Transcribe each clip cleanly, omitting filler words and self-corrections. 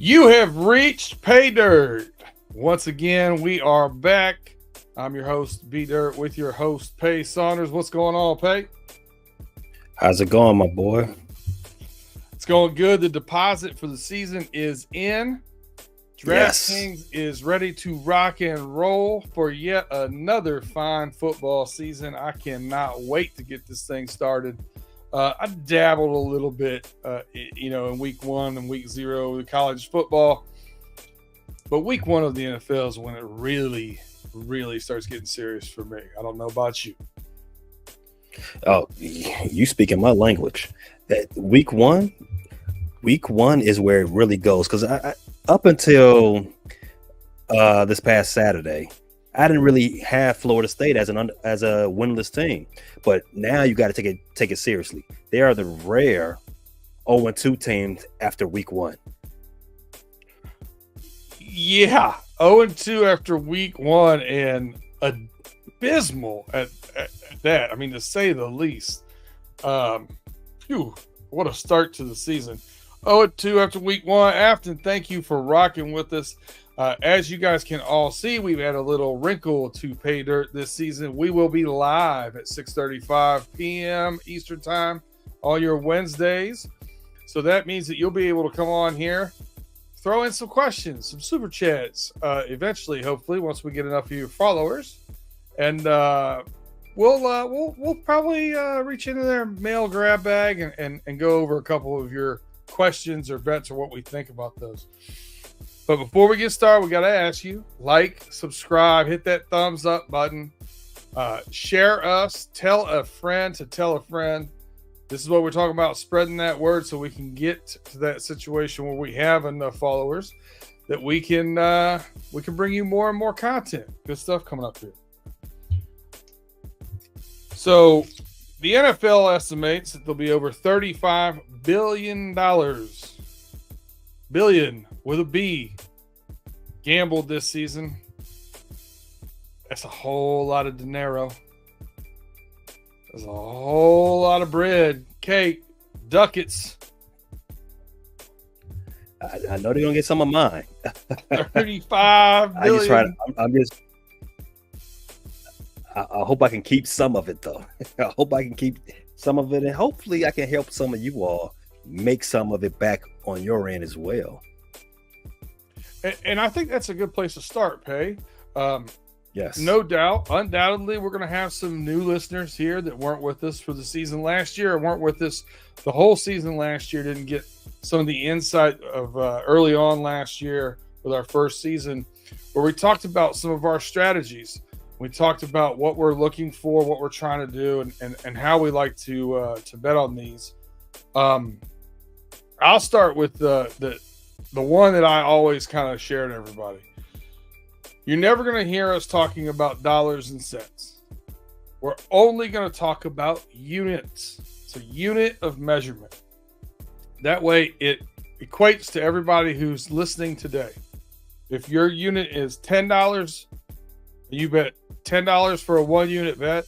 You have reached PayDirt. Once again, we are back. I'm your host, PayDirt, with your host, Pay Saunders. What's going on, Pay? How's it going, my boy? It's going good. The deposit for the season is in. DraftKings is ready to rock and roll for yet another fine football season. I cannot wait to get this thing started. I dabbled a little bit, in week 1 and week 0 of college football. But week 1 of the NFL is when it really, really starts getting serious for me. I don't know about you. Oh, you speaking my language. That week one is where it really goes. Because I up until this past Saturday, I didn't really have Florida State as a winless team, but now you got to take it seriously. They are the rare 0-2 team after week 1. Yeah, 0-2 after week 1, and abysmal at that. I mean, to say the least. What a start to the season. 0-2 after week 1. Afton, thank you for rocking with us. As you guys can all see, we've had a little wrinkle to PayDirt this season. We will be live at 6:35 p.m. Eastern Time on your Wednesdays. So that means that you'll be able to come on here, throw in some questions, some super chats, eventually, hopefully, once we get enough of your followers. And we'll probably reach into their mail grab bag and go over a couple of your questions or bets or what we think about those. But before we get started, we got to ask you, like, subscribe, hit that thumbs up button, share us, tell a friend to tell a friend. This is what we're talking about, spreading that word so we can get to that situation where we have enough followers that we can bring you more and more content. Good stuff coming up here. So the NFL estimates that there'll be over $35 billion. Billion with a B gambled this season. That's a whole lot of dinero. That's a whole lot of bread, cake, ducats. I know they're gonna get some of mine. 35 billion. I hope I can keep some of it though. I hope I can keep some of it, and hopefully I can help some of you all make some of it back on your end as well. And I think that's a good place to start, Pay. Yes. No doubt. Undoubtedly, we're going to have some new listeners here that weren't with us for the season last year, or weren't with us the whole season last year, didn't get some of the insight of early on last year with our first season, where we talked about some of our strategies. We talked about what we're looking for, what we're trying to do, and how we like to bet on these. I'll start with the one that I always kind of share to everybody. You're never going to hear us talking about dollars and cents. We're only going to talk about units. It's a unit of measurement. That way it equates to everybody who's listening today. If your unit is $10, you bet $10 for a 1-unit bet,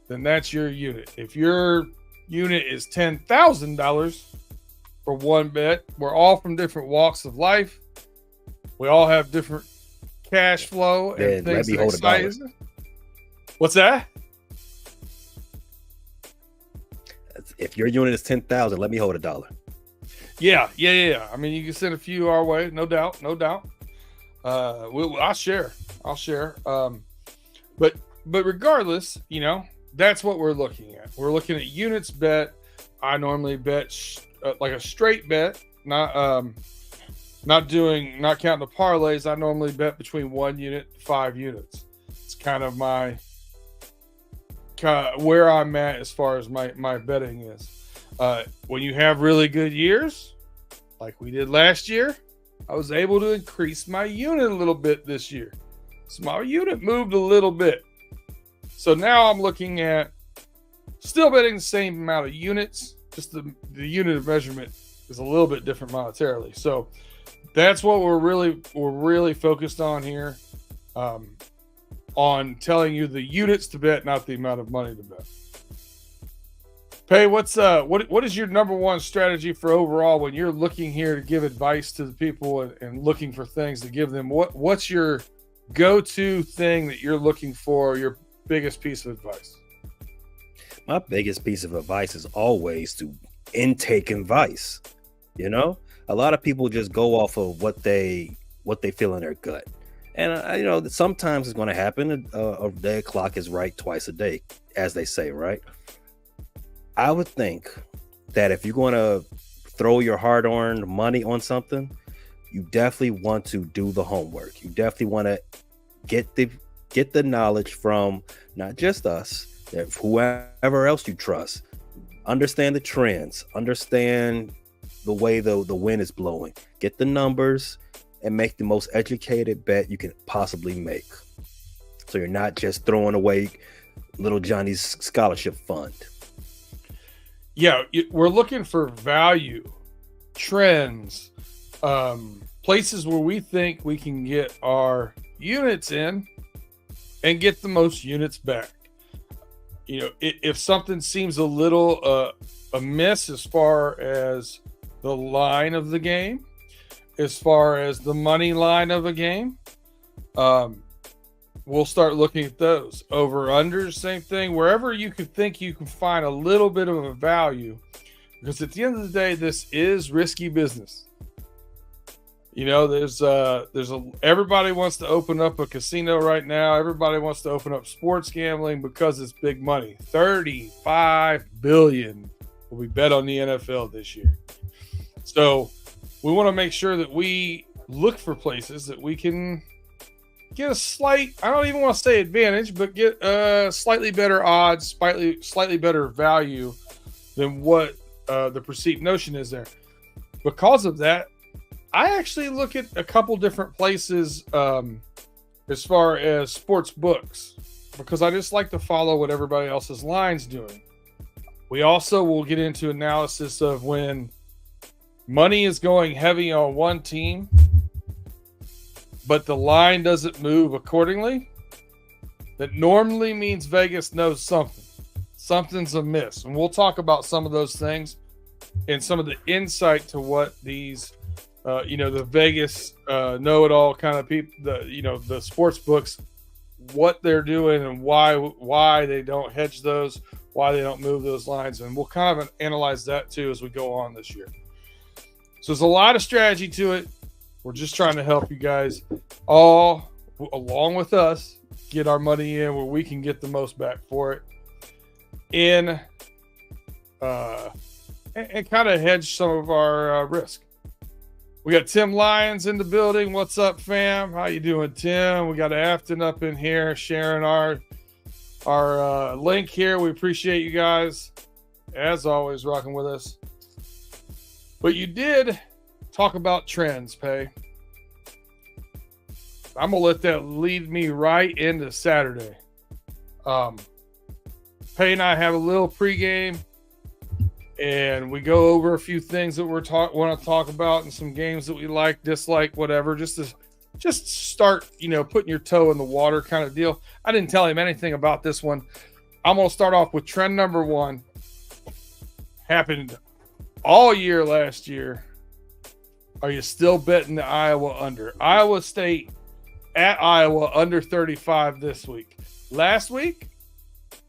then that's your unit. If your unit is $10,000 for one bet, we're all from different walks of life. We all have different cash flow and things that excite us. What's that? If your unit is 10,000, let me hold $1. Yeah. I mean, you can send a few our way, no doubt. I'll share. But regardless, that's what we're looking at. We're looking at units bet. I normally bet like a straight bet, not counting the parlays. I normally bet between 1 unit to 5 units. It's kind of where I'm at as far as my betting is. When you have really good years, like we did last year, I was able to increase my unit a little bit this year. So my unit moved a little bit. So now I'm looking at still betting the same amount of units, just the unit of measurement is a little bit different monetarily. So that's what we're really focused on here, on telling you the units to bet, not the amount of money to bet. Pay, what is your number one strategy for overall when you're looking here to give advice to the people and looking for things to give them? What's your go-to thing that you're looking for, your biggest piece of advice? My biggest piece of advice is always to intake advice. You know, a lot of people just go off of what they feel in their gut, and sometimes it's going to happen. A day clock is right twice a day, as they say, right? I would think that if you're going to throw your hard-earned money on something, you definitely want to do the homework. You definitely want to get the knowledge from not just us, whoever else you trust. Understand the trends, understand the way the wind is blowing, get the numbers, and make the most educated bet you can possibly make. So you're not just throwing away little Johnny's scholarship fund. Yeah, we're looking for value, trends, places where we think we can get our units in and get the most units back. You know, if something seems a little amiss as far as the line of the game, as far as the money line of a game, we'll start looking at those. Over unders, same thing. Wherever you can think you can find a little bit of a value, because at the end of the day, this is risky business. You know, everybody wants to open up a casino right now. Everybody wants to open up sports gambling because it's big money. $35 billion will be bet on the NFL this year. So we want to make sure that we look for places that we can get a slight, I don't even want to say advantage, but get slightly better odds, slightly better value than what the perceived notion is there. Because of that, I actually look at a couple different places as far as sports books, because I just like to follow what everybody else's line's doing. We also will get into analysis of when money is going heavy on one team, but the line doesn't move accordingly. That normally means Vegas knows something. Something's amiss. And we'll talk about some of those things and some of the insight to what these the Vegas know-it-all kind of people, the sports books, what they're doing and why they don't hedge those, why they don't move those lines. And we'll kind of analyze that too as we go on this year. So there's a lot of strategy to it. We're just trying to help you guys all, along with us, get our money in where we can get the most back for it and kind of hedge some of our risk. We got Tim Lyons in the building. What's up, fam? How you doing, Tim? We got Afton up in here sharing our link here. We appreciate you guys, as always, rocking with us. But you did talk about trends, Pay. I'm going to let that lead me right into Saturday. Pay and I have a little pregame, and we go over a few things that want to talk about and some games that we like, dislike, whatever, just start, putting your toe in the water kind of deal. I didn't tell him anything about this one. I'm going to start off with trend number one. Happened all year last year. Are you still betting the Iowa under? Iowa State at Iowa under 35 this week. Last week,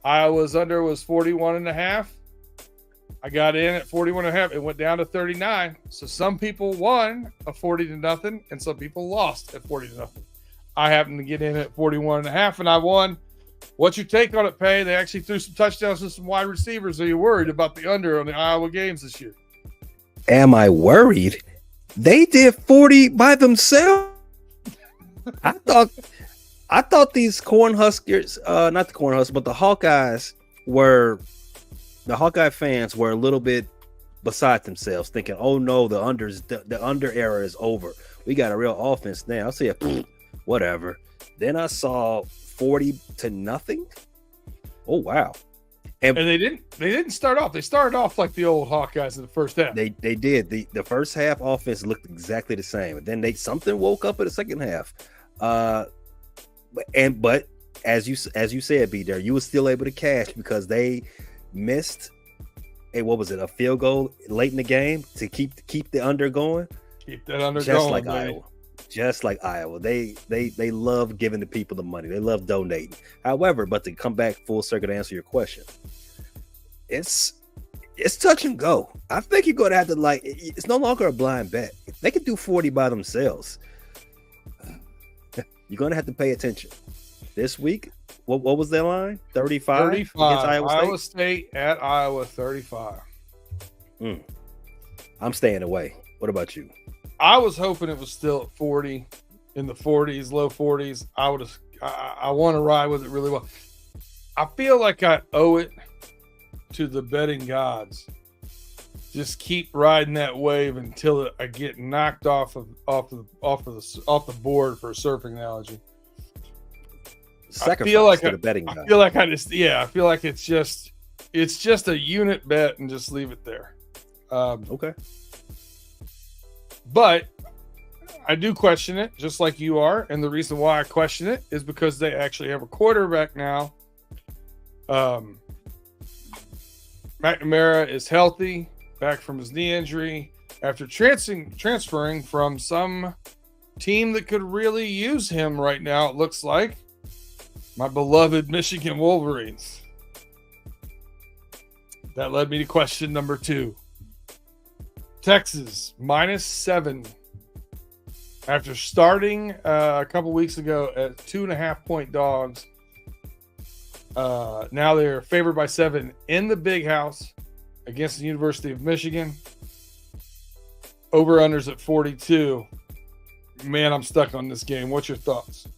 Iowa's under was 41.5. I got in at 41.5. It went down to 39. So some people won a 40-0, and some people lost at 40-0. I happened to get in at 41.5, and I won. What's your take on it, Pay? They actually threw some touchdowns to some wide receivers. Are you worried about the under on the Iowa games this year? Am I worried? They did 40 by themselves. I thought these Cornhuskers, not the Cornhuskers, but the Hawkeye fans were a little bit beside themselves, thinking, "Oh no, the under era is over. We got a real offense now." I said, "Whatever." Then I saw 40-0. Oh wow! And they didn't start off. They started off like the old Hawkeyes in the first half. They did. The first half offense looked exactly the same, and then something woke up in the second half. But as you said, B there, you were still able to cash because they missed what was it? A field goal late in the game to keep the under going. Keep that under Just going, like baby. Iowa. Just like Iowa. They love giving the people the money. They love donating. However, but to come back full circle to answer your question, it's touch and go. I think you're going to have to it's no longer a blind bet. They could do 40 by themselves. You're going to have to pay attention. This week, what was their line? 35? 35. Against Iowa State at Iowa, 35. I'm staying away. What about you? I was hoping it was still at 40, in the 40s, low 40s. I want to ride with it really well. I feel like I owe it to the betting gods. Just keep riding that wave until I get knocked off the board, for a surfing analogy. Sacrifice I feel like to the betting I guy. feel like I feel like it's just a unit bet and just leave it there. Okay. But I do question it, just like you are, and the reason why I question it is because they actually have a quarterback now. McNamara is healthy, back from his knee injury after transferring from some team that could really use him right now. It looks like my beloved Michigan Wolverines. That led me to question number 2. Texas -7 after starting a couple weeks ago at 2.5-point dogs. Now they're favored by 7 in the Big House against the University of Michigan. Over-unders at 42. Man, I'm stuck on this game. What's your thoughts?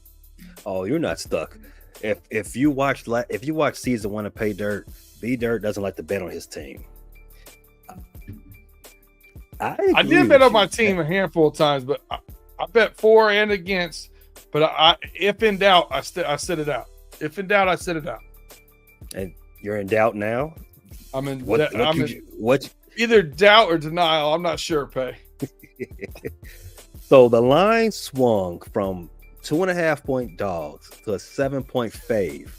Oh, you're not stuck. If you watch season 1 of PayDirt, B-Dirt doesn't like to bet on his team. I did bet on my team a handful of times, but I bet for and against. But if in doubt, I sit it out. If in doubt, I sit it out. And you're in doubt now? I'm in. What? Either doubt or denial. I'm not sure, Pay. So the line swung from 2.5-point dogs to a 7-point fave.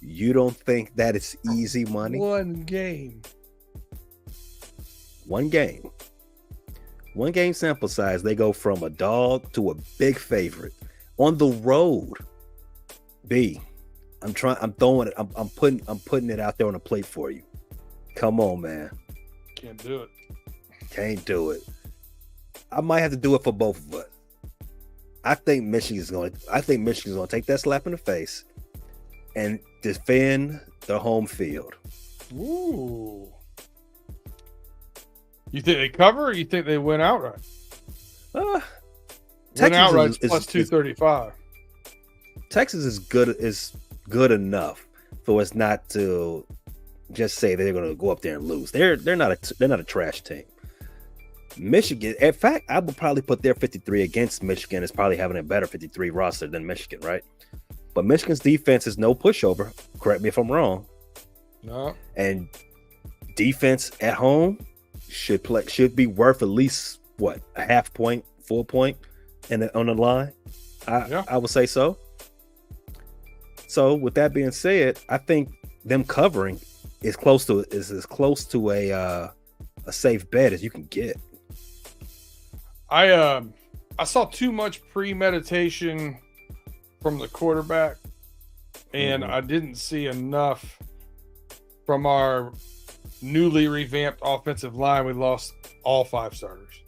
You don't think that is easy money? One game. One game sample size. They go from a dog to a big favorite on the road. I'm throwing it. I'm putting it out there on a plate for you. Come on, man. Can't do it. Can't do it. I might have to do it for both of us. I think Michigan's going to take that slap in the face and defend the home field. Ooh. You think they cover, or you think they win outright? Win outright is plus 235. Texas is good enough for us not to just say they're going to go up there and lose. They're not a trash team. Michigan, in fact, I would probably put their 53 against Michigan as probably having a better 53 roster than Michigan, right? But Michigan's defense is no pushover. Correct me if I'm wrong. No. And defense at home should be worth at least what, a half point, 4 point, on the line. I would say so. So with that being said, I think them covering is as close to a safe bet as you can get. I saw too much premeditation from the quarterback, and I didn't see enough from our newly revamped offensive line. We lost all 5 starters.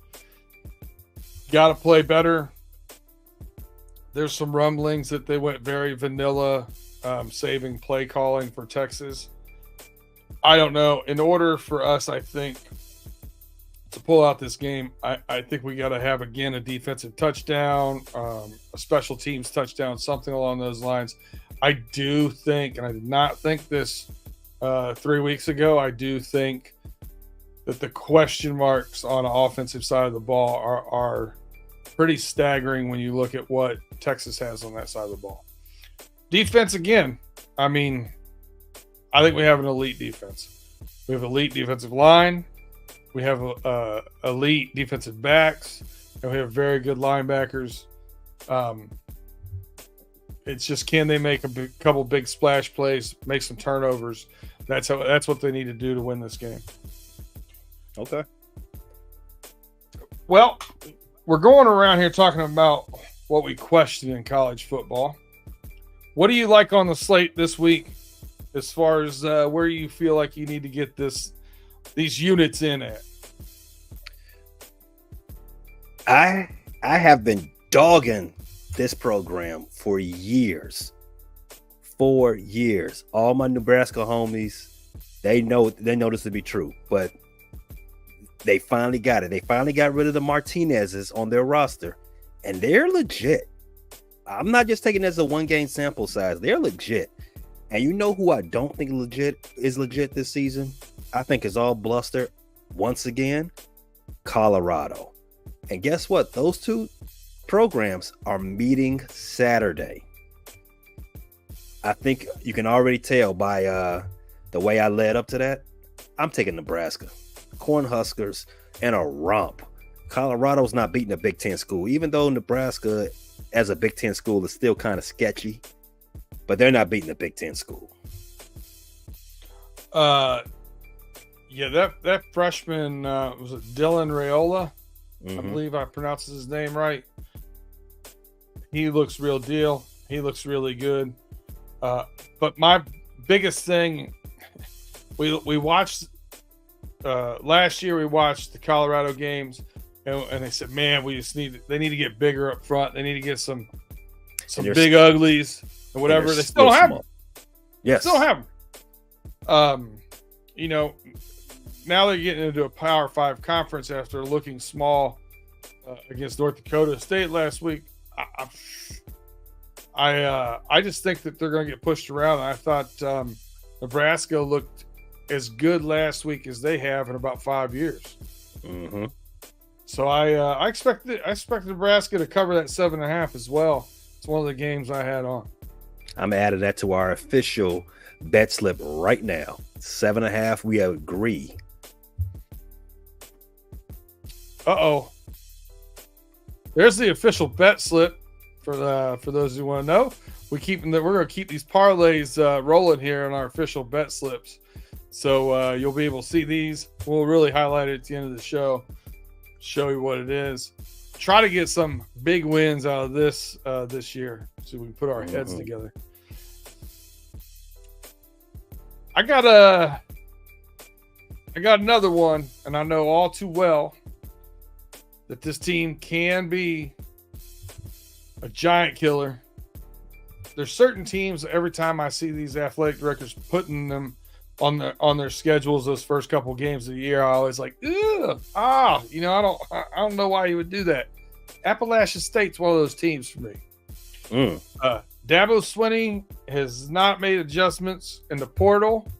Got to play better. There's some rumblings that they went very vanilla, saving play calling for Texas. I don't know. In order for us, I think, to pull out this game, I think we got to have, again, a defensive touchdown, a special teams touchdown, something along those lines. I do think, and I did not think this 3 weeks ago, I do think that the question marks on the offensive side of the ball are pretty staggering when you look at what Texas has on that side of the ball. Defense, again, I mean, I think we have an elite defense. We have elite defensive line. We have elite defensive backs, and we have very good linebackers. It's just, can they make a couple big splash plays, make some turnovers? That's what they need to do to win this game. Okay. Well, we're going around here talking about what we question in college football. What do you like on the slate this week as far as where you feel like you need to get these units in at? I have been dogging this program for years. 4 years. All my Nebraska homies, they know this to be true, but they finally got it. They finally got rid of the Martinez's on their roster, and they're legit. I'm not just taking it as a 1-game sample size. They're legit. And you know who I don't think is legit this season? I think is all bluster once again, Colorado. And guess what? Those two programs are meeting Saturday. I think you can already tell by the way I led up to that. I'm taking Nebraska. Cornhuskers and a romp. Colorado's not beating a Big Ten school, even though Nebraska as a Big Ten school is still kind of sketchy, but they're not beating a Big Ten school. Yeah, that freshman was it Dylan Raiola? Mm-hmm. I believe I pronounced his name right. He looks real deal. He looks really good. But my biggest thing, we watched last year. We watched the Colorado games, and they said, "Man, they need to get bigger up front. They need to get some big uglies and whatever." They still have them. Yes, still have them. Now they're getting into a Power 5 conference after looking small against North Dakota State last week. I just think that they're going to get pushed around. I thought Nebraska looked as good last week as they have in about 5 years. Mm-hmm. So I expect Nebraska to cover that 7.5 as well. It's one of the games I had on. I'm adding that to our official bet slip right now. 7.5. We agree. There's the official bet slip for those who want to know. We're going to keep these parlays rolling here on our official bet slips. So you'll be able to see these. We'll really highlight it at the end of the show. Show you what it is. Try to get some big wins out of this year so we can put our heads together. I got another one, and I know all too well that this team can be a giant killer. There's certain teams, every time I see these athletic directors putting them on their schedules those first couple games of the year, I always like, I don't know why you would do that. Appalachian State's one of those teams for me. Dabo Swinney has not made adjustments in the portal,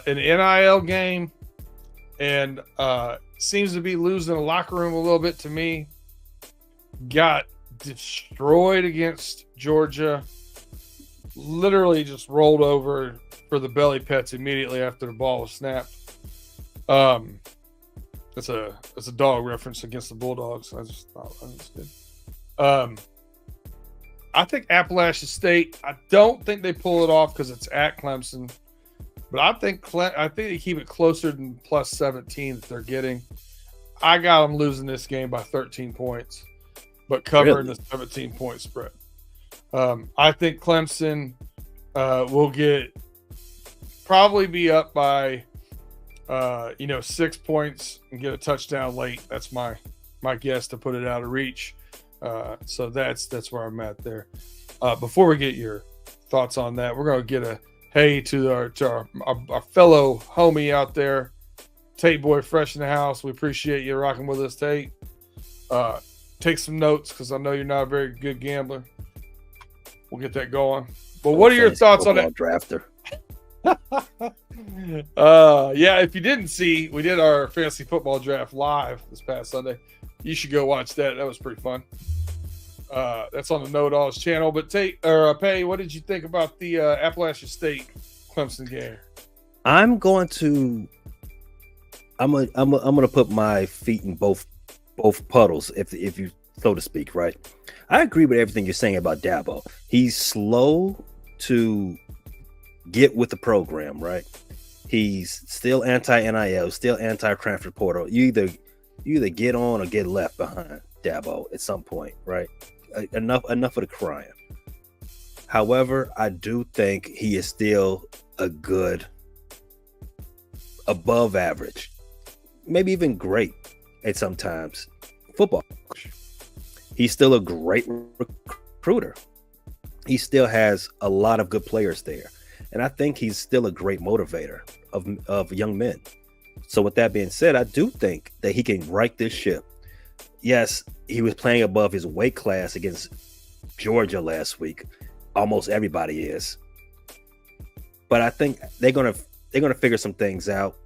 in the NIL game, and seems to be losing the locker room a little bit to me. Got destroyed against Georgia. Literally just rolled over for the belly pets immediately after the ball was snapped. It's a dog reference against the Bulldogs. I just thought that was good. I think Appalachian State, I don't think they pull it off because it's at Clemson, but I think they keep it closer than plus 17 that they're getting. I got them losing this game by 13 points, but covering the 17-point spread. I think Clemson will probably be up by 6 points and get a touchdown late. That's my guess to put it out of reach. So that's where I'm at there. Before we get your thoughts on that, we're going to get a hey to our fellow homie out there, Tate Boy, fresh in the house. We appreciate you rocking with us, Tate. Take some notes because I know you're not a very good gambler. We'll get that going. But what are your thoughts on that? Drafter. Yeah, if you didn't see, we did our fantasy football draft live this past Sunday. You should go watch that. That was pretty fun. That's on the Know It All's channel. But Pay, what did you think about the Appalachian State Clemson game? I'm gonna put my feet in both puddles, if you so to speak, right? I agree with everything you're saying about Dabo. He's slow to get with the program, right? He's still anti-NIL, still anti-transfer portal. You either get on or get left behind, Dabo, at some point, right? Enough of the crying. However, I do think he is still a good, above average, maybe even great at sometimes football coach. He's still a great recruiter. He still has a lot of good players there. And I think he's still a great motivator of young men. So with that being said, I do think that he can right this ship. Yes, he was playing above his weight class against Georgia last week. Almost everybody is. But I think they're gonna figure some things out,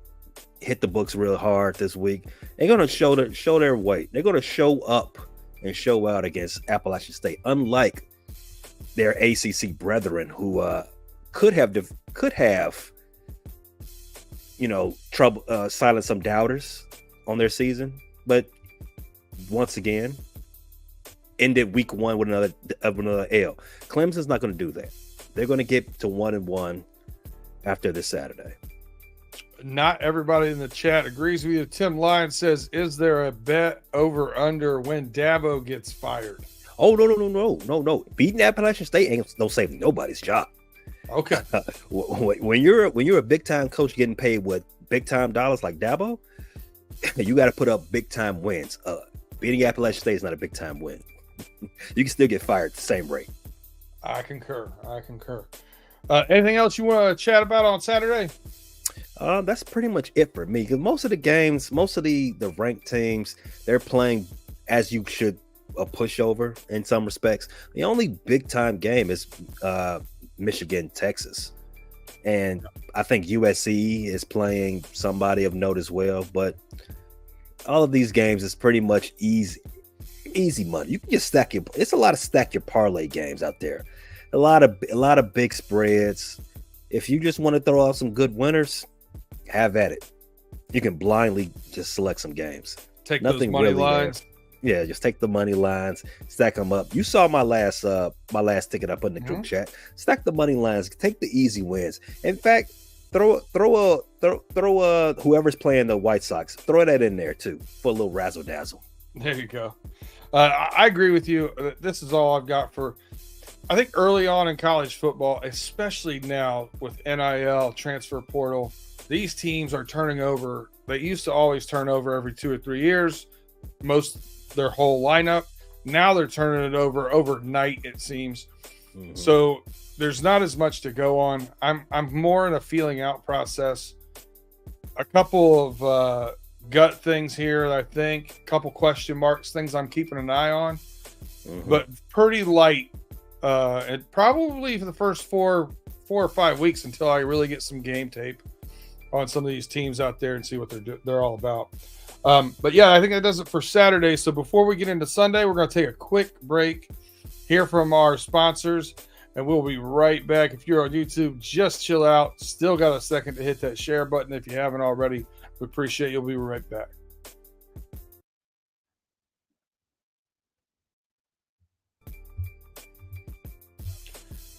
hit the books real hard this week. They're gonna show their weight. They're gonna show up and show out against Appalachian State, unlike their ACC brethren who could have trouble silence some doubters on their season, but once again ended week one with another L. Clemson's not going to do that. They're going to get to 1-1 after this Saturday. Not everybody in the chat agrees with you. Tim Lyon says, "Is there a bet over under when Dabo gets fired?" Oh no! Beating Appalachian State ain't no saving nobody's job. Okay. When you're a big time coach getting paid with big time dollars like Dabo, you got to put up big time wins. Beating Appalachian State is not a big time win. You can still get fired at the same rate. I concur. Anything else you want to chat about on Saturday? That's pretty much it for me. Because most of the games, most of the ranked teams, they're playing as you should, a pushover in some respects. The only big time game is Michigan, Texas. And I think USC is playing somebody of note as well. But all of these games is pretty much easy money. You can just it's a lot of stack your parlay games out there. A lot of big spreads. If you just want to throw out some good winners, have at it. You can blindly just select some games. Take nothing those money lines. There. Yeah, just take the money lines, stack them up. You saw my last ticket up in the group chat. Stack the money lines, take the easy wins. In fact, throw whoever's playing the White Sox, throw that in there too for a little razzle dazzle. There you go. I agree with you. This is all I've got for. I think early on in college football, especially now with NIL, transfer portal, these teams are turning over. They used to always turn over every 2 or 3 years, their whole lineup. Now they're turning it over overnight, it seems. Mm-hmm. So there's not as much to go on. I'm more in a feeling out process. A couple of gut things here, I think. A couple question marks, things I'm keeping an eye on. Mm-hmm. But pretty light. And probably for the first four or 5 weeks until I really get some game tape on some of these teams out there and see what they're all about. But yeah, I think that does it for Saturday. So before we get into Sunday, we're going to take a quick break, hear from our sponsors, and we'll be right back. If you're on YouTube, just chill out. Still got a second to hit that share button if you haven't already. We appreciate you'll be right back.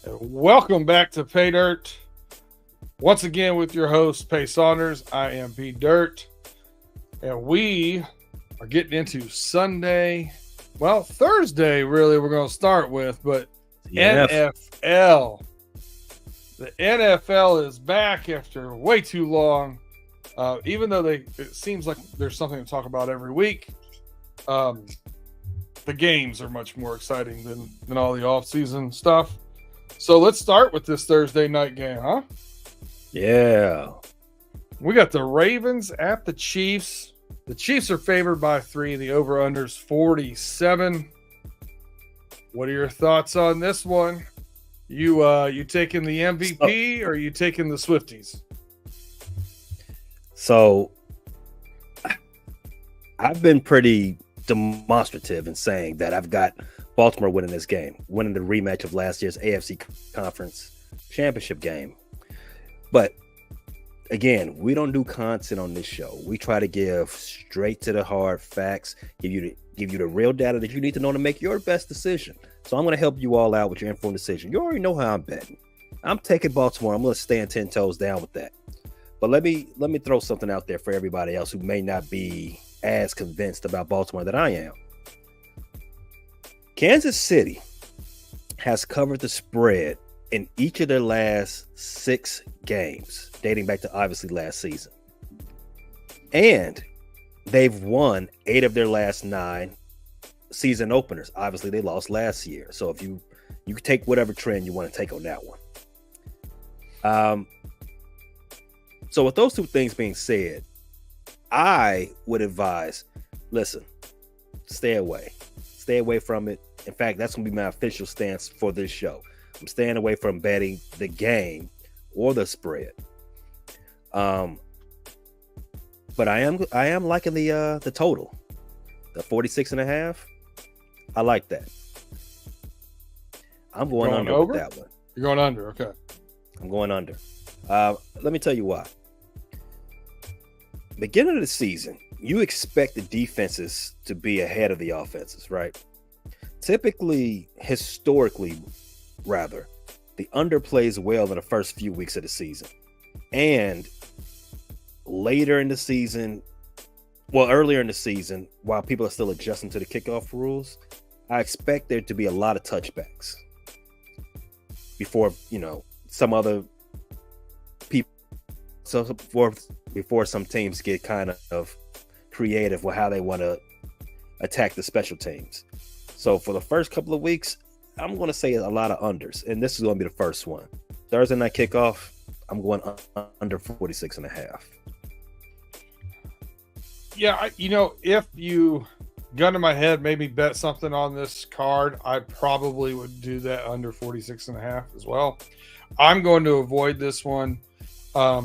Welcome back to PayDirt. Once again with your host, Pay Saunders. I am PayDirt. And we are getting into Thursday, really, we're going to start with, but NFL. The NFL is back after way too long. Even though it seems like there's something to talk about every week, the games are much more exciting than all the off-season stuff. So let's start with this Thursday night game, huh? Yeah. We got the Ravens at the Chiefs. The Chiefs are favored by 3. The over-under's 47. What are your thoughts on this one? You taking the MVP or are you taking the Swifties? So I've been pretty demonstrative in saying that I've got Baltimore winning this game, winning the rematch of last year's AFC Conference Championship game. But again, we don't do content on this show. We try to give straight to the hard facts, give you the real data that you need to know to make your best decision. So I'm going to help you all out with your informed decision. You already know how I'm betting. I'm taking Baltimore. I'm going to stand 10 toes down with that. But let me throw something out there for everybody else who may not be as convinced about Baltimore that I am. Kansas City has covered the spread in each of their last 6 games, dating back to obviously last season. And they've won 8 of their last 9 season openers. Obviously, they lost last year. So if you can take whatever trend you want to take on that one. So with those 2 things being said, I would advise, listen, stay away from it. In fact, that's going to be my official stance for this show. I'm staying away from betting the game or the spread. But I am liking the total, the 46.5. I like that. I'm going under over? With that one. You're going under, okay. I'm going under. Let me tell you why. Beginning of the season, you expect the defenses to be ahead of the offenses, right? Typically, historically, rather, the under plays well in the first few weeks of the season. And later in the season, earlier in the season, while people are still adjusting to the kickoff rules, I expect there to be a lot of touchbacks before, some other people. So before some teams get kind of creative with how they want to attack the special teams. So for the first couple of weeks, I'm going to say a lot of unders, and this is going to be the first one. Thursday night kickoff, I'm going under 46.5. Yeah, if you gun to my head, maybe bet something on this card, I probably would do that under 46.5 as well. I'm going to avoid this one. I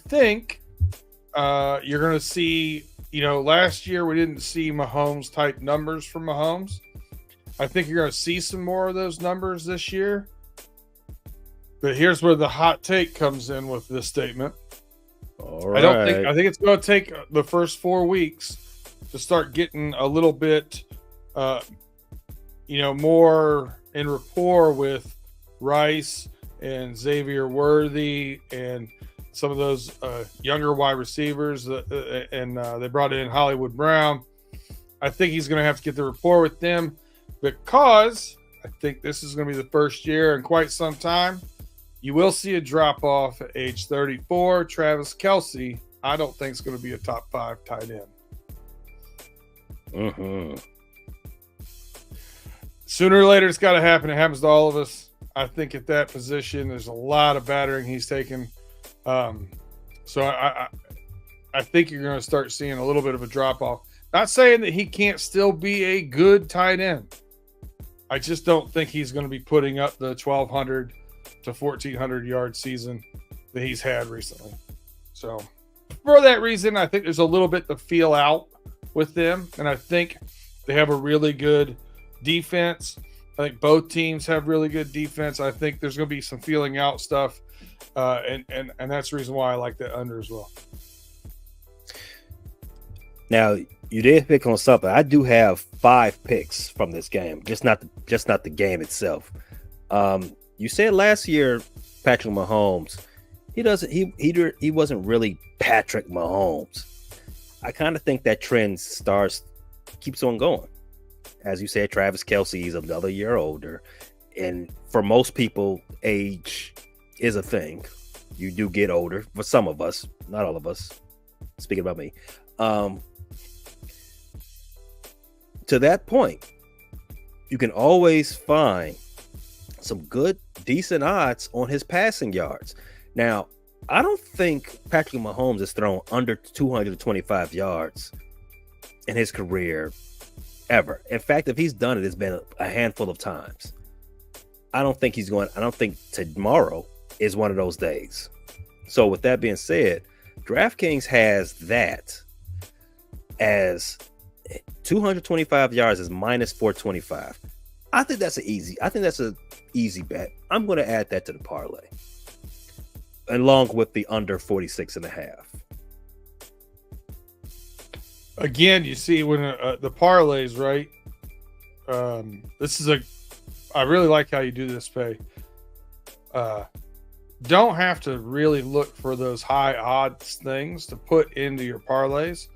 think you're going to see, last year we didn't see Mahomes type numbers from Mahomes. I think you're going to see some more of those numbers this year. But here's where the hot take comes in with this statement. All right. I think it's going to take the first 4 weeks to start getting a little bit, more in rapport with Rice and Xavier Worthy and some of those younger wide receivers. And they brought in Hollywood Brown. I think he's going to have to get the rapport with them because I think this is going to be the first year in quite some time. You will see a drop off at age 34. Travis Kelce, I don't think is going to be a top 5 tight end. Mm-hmm. Sooner or later, it's got to happen. It happens to all of us. I think at that position, there's a lot of battering he's taken. So I think you're going to start seeing a little bit of a drop off. Not saying that he can't still be a good tight end. I just don't think he's going to be putting up the 1,200 to 1,400 yard season that he's had recently. So for that reason, I think there's a little bit to feel out with them. And I think they have a really good defense. I think both teams have really good defense. I think there's going to be some feeling out stuff. And that's the reason why I like that under as well. Now, you did pick on something. I do have 5 picks from this game, just not the game itself. You said last year, Patrick Mahomes, he wasn't really Patrick Mahomes. I kind of think that trend keeps on going. As you said, Travis Kelce is another year older, and for most people, age is a thing. You do get older. For some of us, not all of us. Speaking about me, to that point, you can always find some good, decent odds on his passing yards. Now, I don't think Patrick Mahomes has thrown under 225 yards in his career ever. In fact, if he's done it, it's been a handful of times. I don't think tomorrow is one of those days. So with that being said, DraftKings has that as 225 yards is minus 425. I think that's an easy bet. I'm going to add that to the parlay, along with the under 46.5. Again, you see when the parlays, right? This is I really like how you do this, Pay. Don't have to really look for those high odds things to put into your parlays.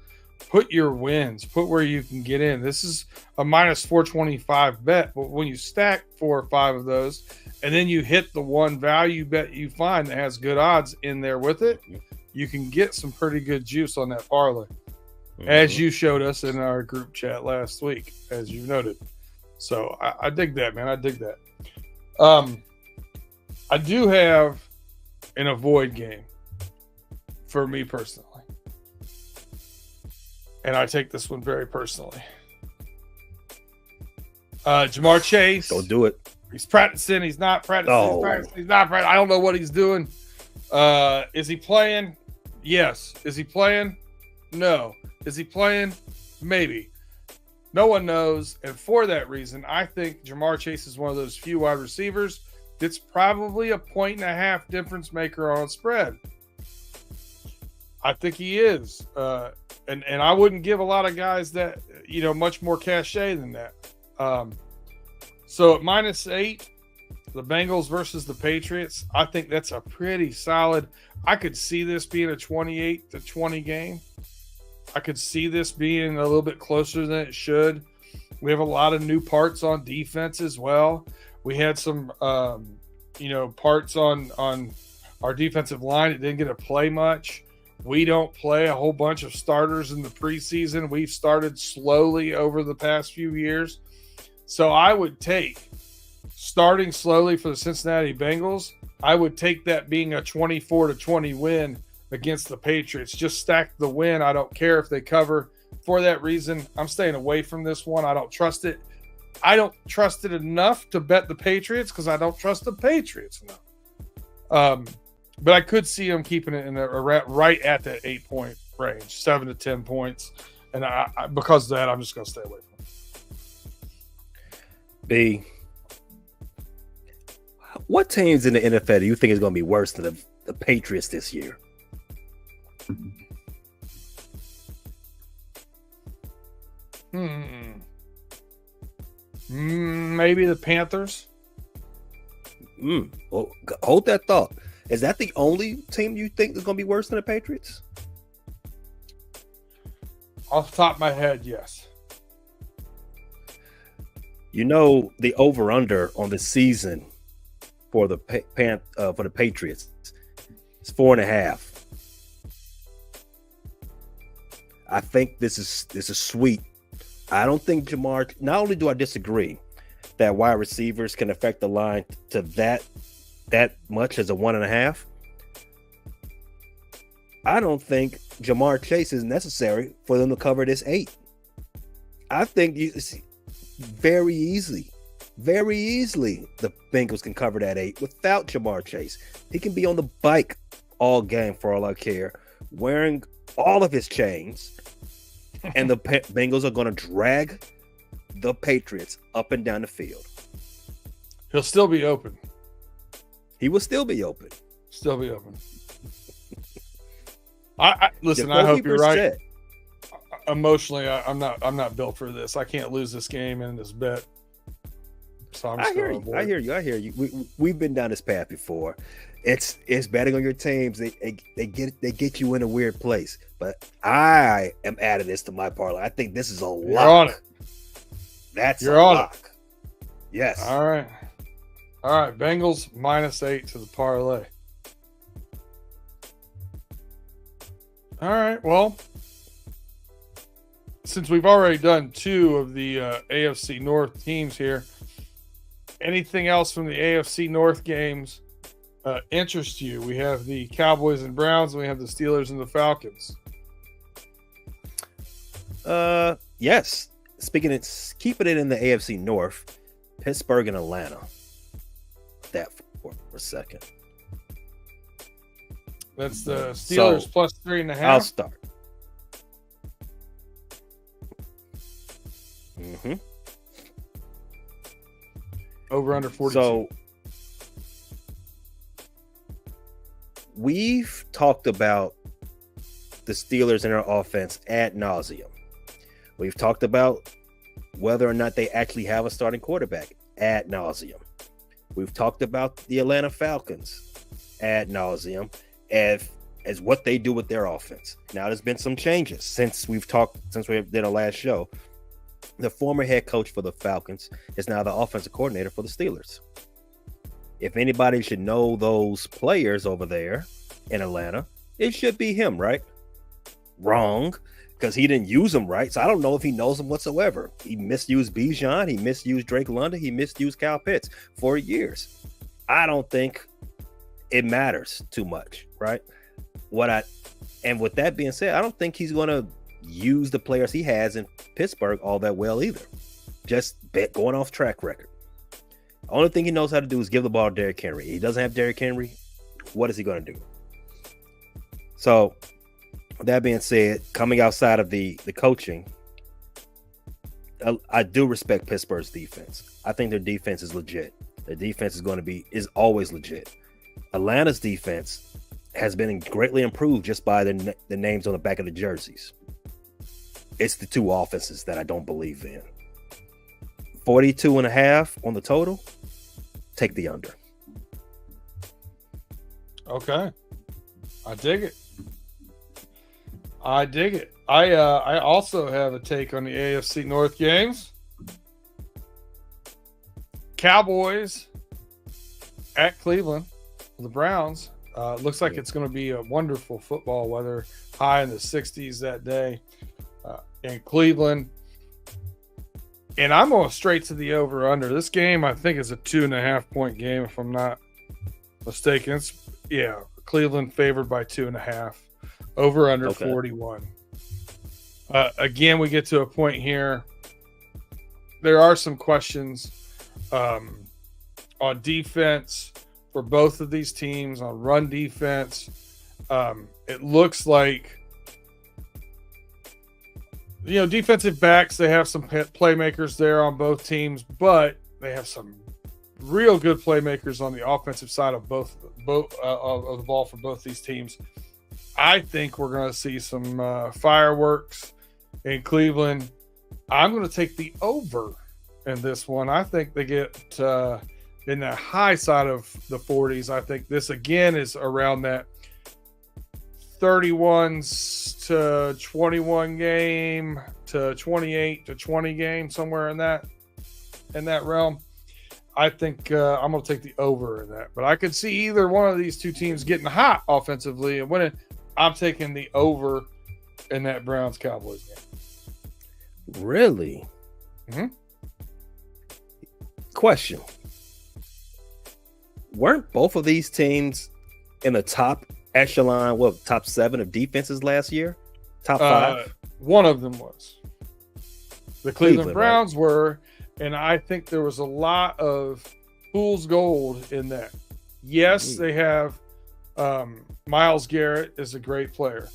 Put your wins, put where you can get in. This is a minus 425 bet, but when you stack 4 or 5 of those, and then you hit the one value bet you find that has good odds in there with it, you can get some pretty good juice on that parlay, as you showed us in our group chat last week, as you noted. So I dig that, man. I dig that. I do have an avoid game for me personally. And I take this one very personally. Jamar Chase. Don't do it. He's practicing. He's not practicing. Oh. He's practicing. He's not practicing. I don't know what he's doing. Is he playing? Yes. Is he playing? No. Is he playing? Maybe. No one knows. And for that reason, I think Jamar Chase is one of those few wide receivers that's probably a 1.5 difference maker on a spread. I think he is. And I wouldn't give a lot of guys that, much more cachet than that. So at -8, the Bengals versus the Patriots, I think that's a pretty solid. I could see this being a 28-20 game. I could see this being a little bit closer than it should. We have a lot of new parts on defense as well. We had some, parts on our defensive line that didn't get to play much. We don't play a whole bunch of starters in the preseason. We've started slowly over the past few years. So I would take, starting slowly for the Cincinnati Bengals, I would take that being a 24-20 win against the Patriots. Just stack the win. I don't care if they cover. For that reason, I'm staying away from this one. I don't trust it. I don't trust it enough to bet the Patriots because I don't trust the Patriots enough. But I could see them keeping it in right at that 8-point range, 7 to 10 points. And because of that, I'm just going to stay away from it. B, what teams in the NFL do you think is going to be worse than the Patriots this year? Maybe the Panthers. Well, hold that thought. Is that the only team you think is going to be worse than the Patriots? Off the top of my head, yes. The over/under on the season for the Patriots is 4.5. I think this is sweet. I don't think Jamar. Not only do I disagree that wide receivers can affect the line to that much as a 1.5. I don't think Jamar Chase is necessary for them to cover this 8. I think very easily, the Bengals can cover that 8 without Jamar Chase. He can be on the bike all game for all I care, wearing all of his chains, and the Bengals are going to drag the Patriots up and down the field. He'll still be open. He will still be open. Still be open. I listen. I hope you're right. Emotionally, I'm not built for this. I can't lose this game and this bet. So I'm just I hear you. We've been down this path before. It's betting on your teams. They get you in a weird place. But I am adding this to my parlay. I think this is a lock. You're on it. You're on lock. It. Yes. All right. Bengals -8 to the parlay. All right. Well, since we've already done 2 of the AFC North teams here, anything else from the AFC North games interest you? We have the Cowboys and Browns, and we have the Steelers and the Falcons. Yes. Keeping it in the AFC North, Pittsburgh and Atlanta. That for a second. That's the Steelers plus 3.5. I'll start. Over under 42. So we've talked about the Steelers and their offense ad nauseum. We've talked about whether or not they actually have a starting quarterback ad nauseum. We've talked about the Atlanta Falcons ad nauseum as what they do with their offense. Now, there's been some changes since we did our last show. The former head coach for the Falcons is now the offensive coordinator for the Steelers. If anybody should know those players over there in Atlanta, it should be him, right? Wrong, because he didn't use them right. So I don't know if he knows them whatsoever. He misused Bijan. He misused Drake London. He misused Kyle Pitts for years. I don't think it matters too much, right? And with that being said, I don't think he's going to use the players he has in Pittsburgh all that well either. Just going off track record. The only thing he knows how to do is give the ball to Derrick Henry. He doesn't have Derrick Henry. What is he going to do? So, that being said, coming outside of the coaching, I do respect Pittsburgh's defense. I think their defense is legit. Their defense is always legit. Atlanta's defense has been greatly improved just by the names on the back of the jerseys. It's the two offenses that I don't believe in. 42.5 on the total. Take the under. Okay. I dig it. I also have a take on the AFC North games. Cowboys at Cleveland, the Browns. Looks like it's going to be a wonderful football weather, high in the 60s that day in Cleveland. And I'm going straight to the over-under. This game, I think, is a 2.5-point game, if I'm not mistaken. Cleveland favored by 2.5. Over-under 41. Again, we get to a point here. There are some questions on defense for both of these teams, on run defense. It looks like, defensive backs, they have some playmakers there on both teams, but they have some real good playmakers on the offensive side of both of the ball for both these teams. I think we're going to see some fireworks in Cleveland. I'm going to take the over in this one. I think they get in the high side of the 40s. I think this, again, is around that 31-21 game to 28-20 game, somewhere in that realm. I think I'm going to take the over in that. But I could see either one of these two teams getting hot offensively and winning. I'm taking the over in that Browns-Cowboys game. Really? Mm-hmm. Question. Weren't both of these teams in the top echelon, top 7 of defenses last year? Top 5? One of them was. The Cleveland Browns, right? Were, and I think there was a lot of fool's gold in that. Yes, they have Myles Garrett is a great player,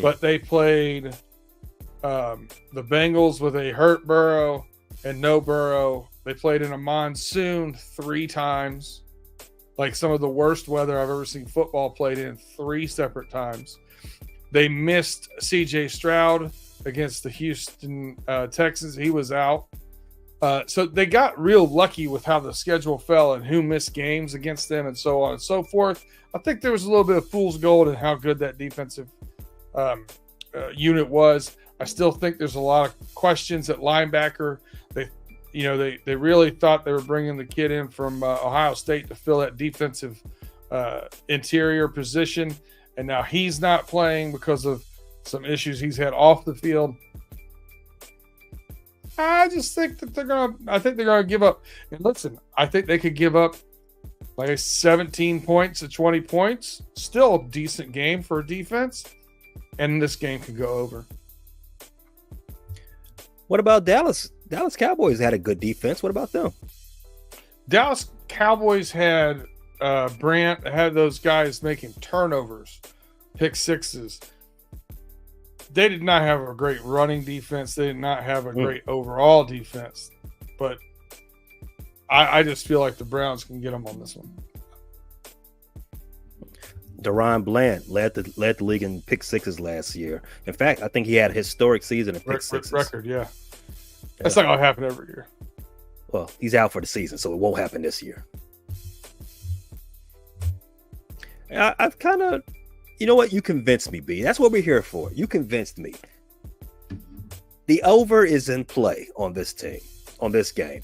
but they played the Bengals with a hurt Burrow and no Burrow. They played in a monsoon 3 times, like some of the worst weather I've ever seen football played in 3 separate times. They missed C.J. Stroud against the Houston Texans. He was out. So they got real lucky with how the schedule fell and who missed games against them and so on and so forth. I think there was a little bit of fool's gold in how good that defensive unit was. I still think there's a lot of questions at linebacker. They really thought they were bringing the kid in from Ohio State to fill that defensive interior position, and now he's not playing because of some issues he's had off the field. I just think that they're gonna give up. And listen, I think they could give up like 17 points to 20 points. Still a decent game for a defense, and this game could go over. What about Dallas? Dallas Cowboys had a good defense. What about them? Dallas Cowboys had Brandt, had those guys making turnovers, pick sixes. They did not have a great running defense. They did not have a great overall defense. But I just feel like the Browns can get them on this one. Deron Bland led the league in pick sixes last year. In fact, I think he had a historic season in pick sixes. Record, yeah. That's not going to happen every year. Well, he's out for the season, so it won't happen this year. I've kind of, you know what? You convinced me, B. That's what we're here for. You convinced me. The over is in play on this team, on this game.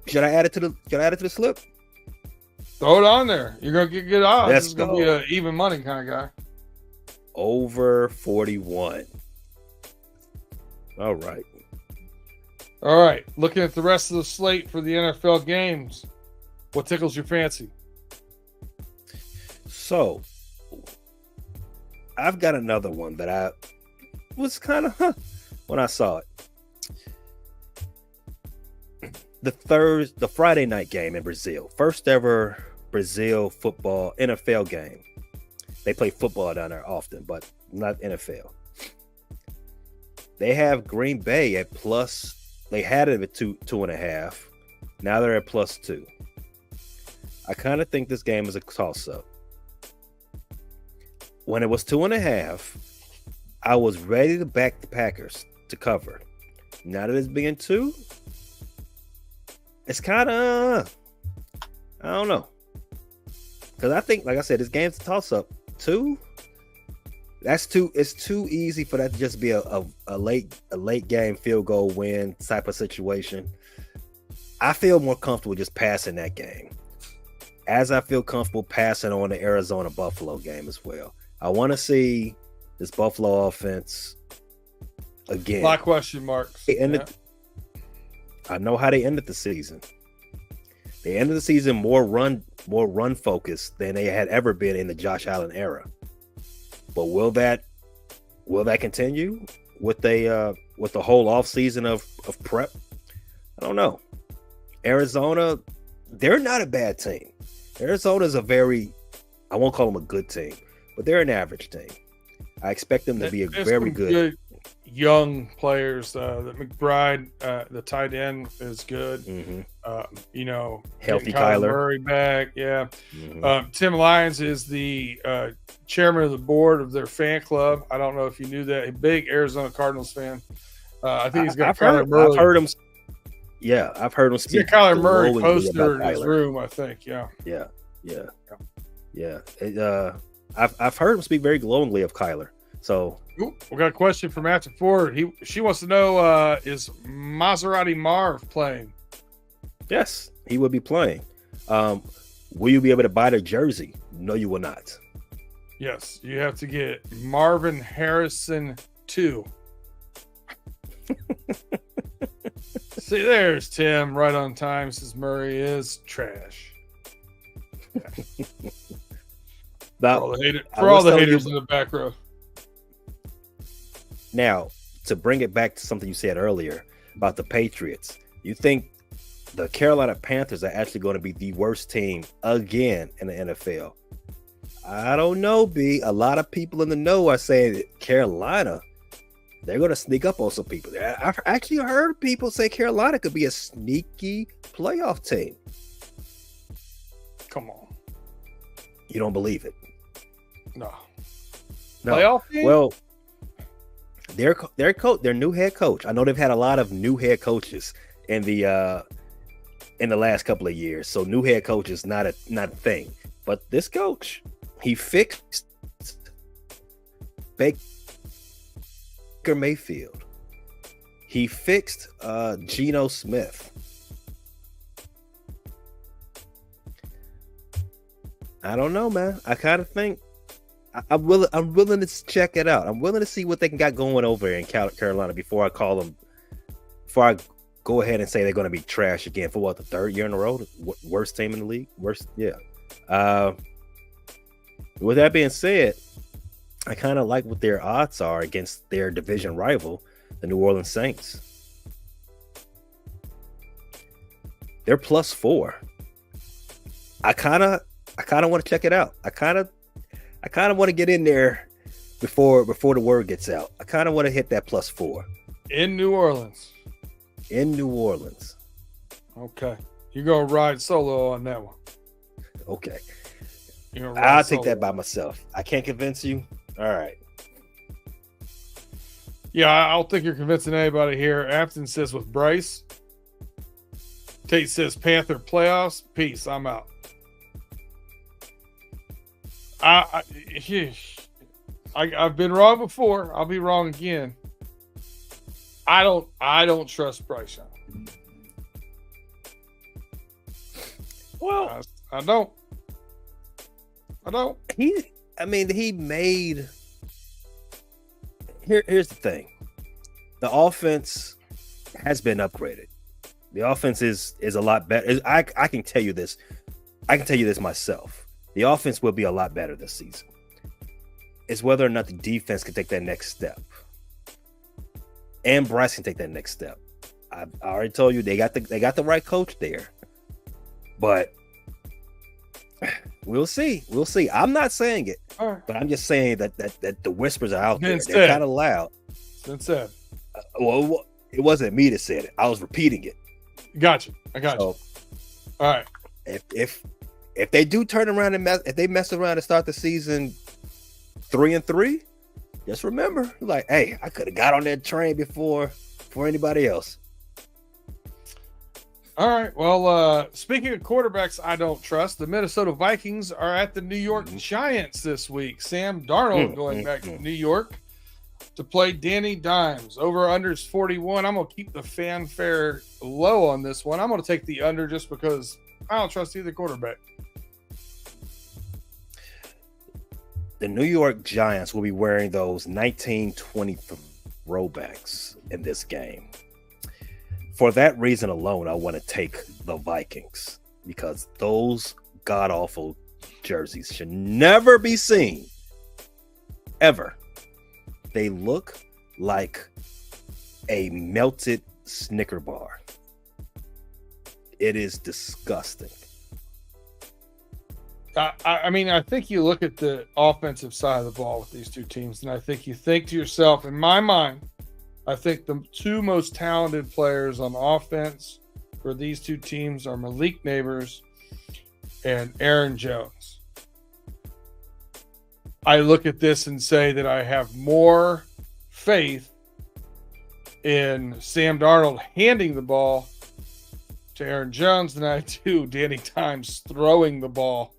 Should I add it to the slip? Throw it on there. You're gonna get good odds. Let's This is gonna be an even money kind of guy. Over 41. All right. All right. Looking at the rest of the slate for the NFL games, what tickles your fancy? So, I've got another one that I was kind of when I saw it. The Friday night game in Brazil, first ever Brazil football NFL game. They play football down there often, but not NFL. They have Green Bay at plus. They had it at 2.5. Now they're at +2. I kind of think this game is a toss-up. When it was 2.5, I was ready to back the Packers to cover. Now that it's being 2, it's kind of, I don't know. Because I think, like I said, this game's a toss-up. 2, it's too easy for that to just be a late game field goal win type of situation. I feel more comfortable just passing that game, as I feel comfortable passing on the Arizona Buffalo game as well. I want to see this Buffalo offense again. A lot of question marks. I know how they ended the season. They ended the season more run focused than they had ever been in the Josh Allen era. But will that continue with the whole offseason of prep? I don't know. Arizona, they're not a bad team. Arizona's I won't call them a good team, but they're an average team. I expect them to be very good young players. The McBride, the tight end, is good. Mm-hmm. Healthy Kyler Murray back. Yeah. Mm-hmm. Tim Lyons is the chairman of the board of their fan club. I don't know if you knew that. A big Arizona Cardinals fan. I think he's got Kyler Murray. I've heard him. Yeah, I've heard him speak. Kyler Murray poster in his room, I think. Yeah. I've heard him speak very glowingly of Kyler. So we got a question from After Ford. She wants to know: is Maserati Marv playing? Yes, he will be playing. Will you be able to buy the jersey? No, you will not. Yes, you have to get Marvin Harrison 2. See, there's Tim right on time. Says Murray is trash. Yeah. Now, for all the haters in the back row. Now, to bring it back to something you said earlier about the Patriots, you think the Carolina Panthers are actually going to be the worst team again in the NFL? I don't know, B. A lot of people in the know are saying that Carolina, they're going to sneak up on some people. I've actually heard people say Carolina could be a sneaky playoff team. Come on. You don't believe it? No. Playoff team? Well, their new head coach. I know they've had a lot of new head coaches in the last couple of years. So new head coach is not a thing. But this coach, he fixed Baker Mayfield. He fixed Geno Smith. I don't know, man. I kind of think I'm willing to check it out. I'm willing to see what they got going over in Carolina before I call them. Before I go ahead and say they're going to be trash again for the third year in a row, worst team in the league. Worst, yeah. With that being said, I kind of like what their odds are against their division rival, the New Orleans Saints. They're +4. I kind of want to check it out. I kind of want to get in there before the word gets out. I kind of want to hit that +4 in New Orleans. Okay, you're gonna ride solo on that one. Okay, I'll take that by myself. I can't convince you. All right. Yeah, I don't think you're convincing anybody here. Afton says with Bryce, Tate says Panther playoffs. Peace. I'm out. I've been wrong before. I'll be wrong again. I don't trust Bryce Young. Well, I don't. He made. Here's the thing. The offense has been upgraded. The offense is a lot better. I can tell you this. I can tell you this myself. The offense will be a lot better this season. It's whether or not the defense can take that next step. And Bryce can take that next step. I already told you they got the right coach there. But we'll see. We'll see. I'm not saying it, but I'm just saying that the whispers are out there. They're kind of loud. It's said. Well, it wasn't me that said it. I was repeating it. Gotcha. I got you. All right. If they do turn around and mess around and start the season 3-3, just remember, like, hey, I could have got on that train before anybody else. All right. Well, speaking of quarterbacks I don't trust, the Minnesota Vikings are at the New York Giants this week. Sam Darnold going back to New York to play Danny Dimes. Over unders 41. I'm going to keep the fanfare low on this one. I'm going to take the under just because I don't trust either quarterback. The New York Giants will be wearing those 1920 throwbacks in this game. For that reason alone, I want to take the Vikings because those god-awful jerseys should never be seen. Ever. They look like a melted Snicker bar. It is disgusting. I think you look at the offensive side of the ball with these two teams, and I think you think to yourself, in my mind, I think the two most talented players on offense for these two teams are Malik Neighbors and Aaron Jones. I look at this and say that I have more faith in Sam Darnold handing the ball to Aaron Jones than I do Danny Dimes throwing the ball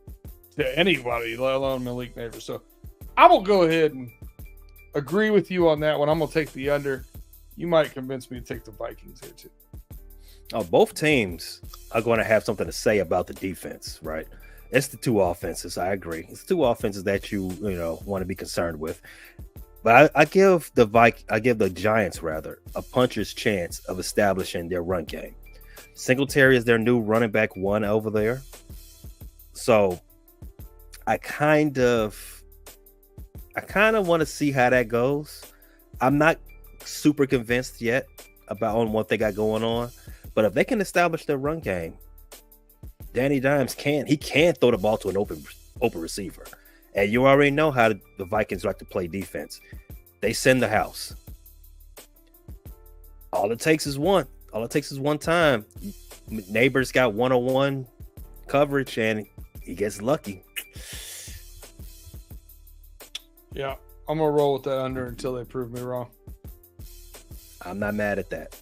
to anybody, let alone Malik Neighbors. So I will go ahead and agree with you on that one. I'm going to take the under. You might convince me to take the Vikings here too. Oh, both teams are going to have something to say about the defense, right? It's the two offenses. I agree. It's the two offenses that you want to be concerned with. But I give the Giants a puncher's chance of establishing their run game. Singletary is their new running back one over there. So I kind of want to see how that goes. I'm not super convinced yet on what they got going on, but if they can establish their run game, Danny Dimes can throw the ball to an open receiver. And you already know how the Vikings like to play defense. They send the house. All it takes is one time. Neighbors got one-on-one coverage and he gets lucky. Yeah, I'm gonna roll with that under until they prove me wrong. I'm not mad at that.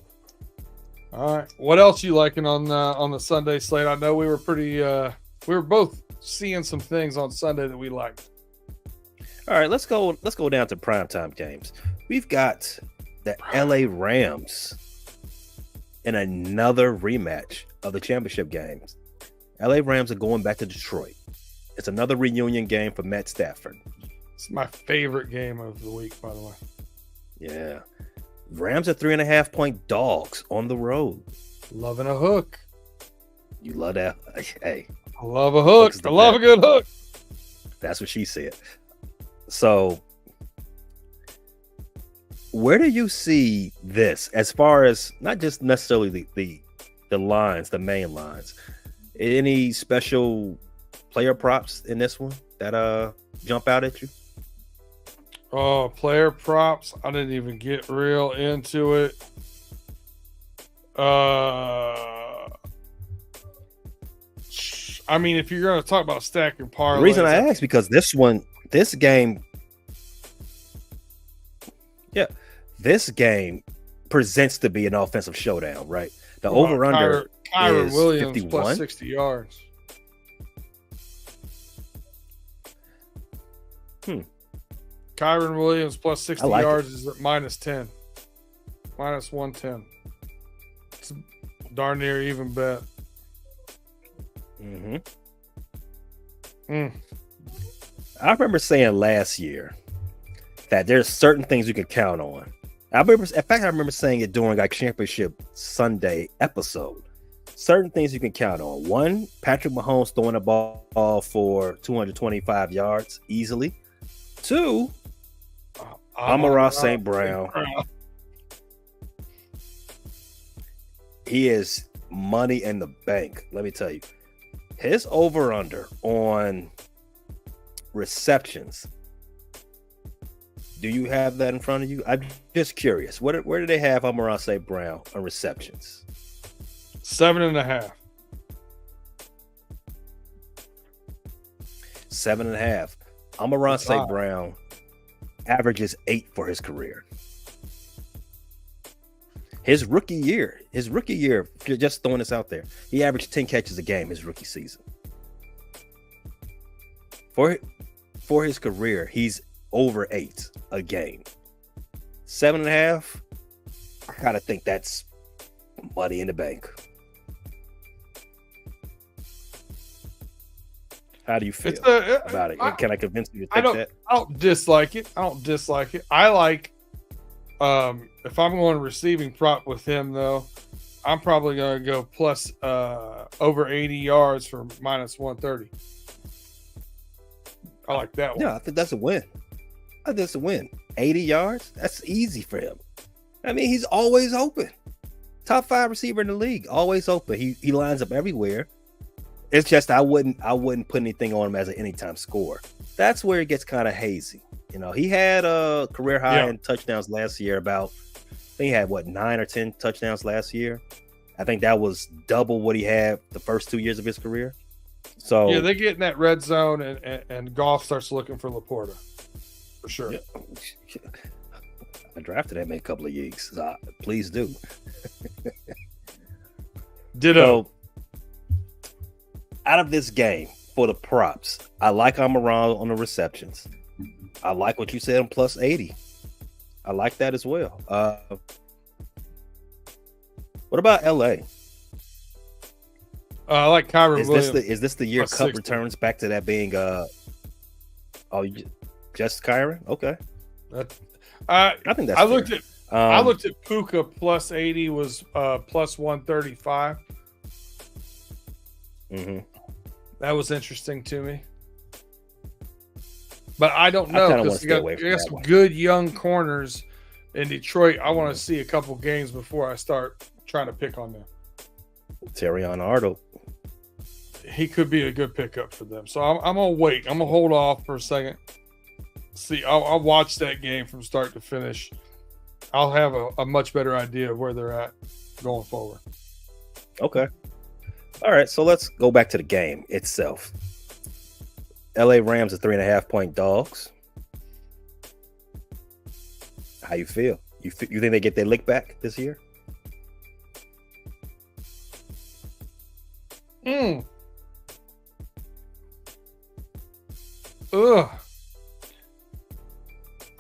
All right, what else you liking on the Sunday slate? I know we were both seeing some things on Sunday that we liked. All right, let's go down to primetime games. We've got the LA Rams in another rematch of the championship games. LA Rams are going back to Detroit. It's another reunion game for Matt Stafford. It's my favorite game of the week, by the way. Yeah. Rams are 3.5-point dogs on the road. Loving a hook. You love that. Hey. I love a hook. I love a good hook. That's what she said. So, where do you see this as far as not just necessarily the lines, the main lines? Any special player props in this one that jump out at you? Oh, player props. I didn't even get real into it. I mean, if you're going to talk about stacking parlays. The reason I asked because this game presents to be an offensive showdown, right? The over-under Kyron is Williams 51. plus 60 yards. Kyron Williams plus 60 like yards is at minus 10. Minus 110. It's a darn near even bet. Mm-hmm. I remember saying last year that there's certain things you can count on. I remember saying it during our championship Sunday episode. Certain things you can count on. One, Patrick Mahomes throwing the ball for 225 yards easily. Two, Amon-Ra St. Brown. He is money in the bank. Let me tell you, his over/under on receptions. Do you have that in front of you? I'm just curious. Where do they have Amon-Ra St. Brown on receptions? 7.5. 7.5. Amon-Ra St. Brown averages 8 for his career. His rookie year, just throwing this out there, he averaged 10 catches a game his rookie season. For his career, he's over 8 a game. 7.5, I gotta think that's money in the bank. How do you feel about it? Can I convince you to take that? I don't dislike it. I like, if I'm going receiving prop with him, though, I'm probably going to go plus over 80 yards for minus 130. I like that one. Yeah, I think that's a win. 80 yards? That's easy for him. I mean, he's always open. Top 5 receiver in the league, always open. He lines up everywhere. It's just I wouldn't put anything on him as an anytime scorer. That's where it gets kind of hazy. You know, he had a career high in touchdowns last year. I think he had 9 or 10 touchdowns last year. I think that was double what he had the first 2 years of his career. So yeah, they get in that red zone, and Goff starts looking for Laporta for sure. Yeah. I drafted him in a couple of leagues. So please do. Ditto. So, out of this game for the props, I like Amon-Ra on the receptions. I like what you said on plus 80. I like that as well. What about LA? I like Kyron Williams. Is this the year Cup 60. returns back to that being just Kyron? Okay. I think that's fair. I looked at Puka plus 80 was plus 135. Mm-hmm. That was interesting to me. But I don't know because you got some good young corners in Detroit. I want to see a couple games before I start trying to pick on them. Terrion Arnold. He could be a good pickup for them. So I'm going to wait. I'm going to hold off for a second. See, I'll watch that game from start to finish. I'll have a much better idea of where they're at going forward. Okay. All right, so let's go back to the game itself. LA Rams are 3.5-point dogs. How you feel? You think they get their lick back this year?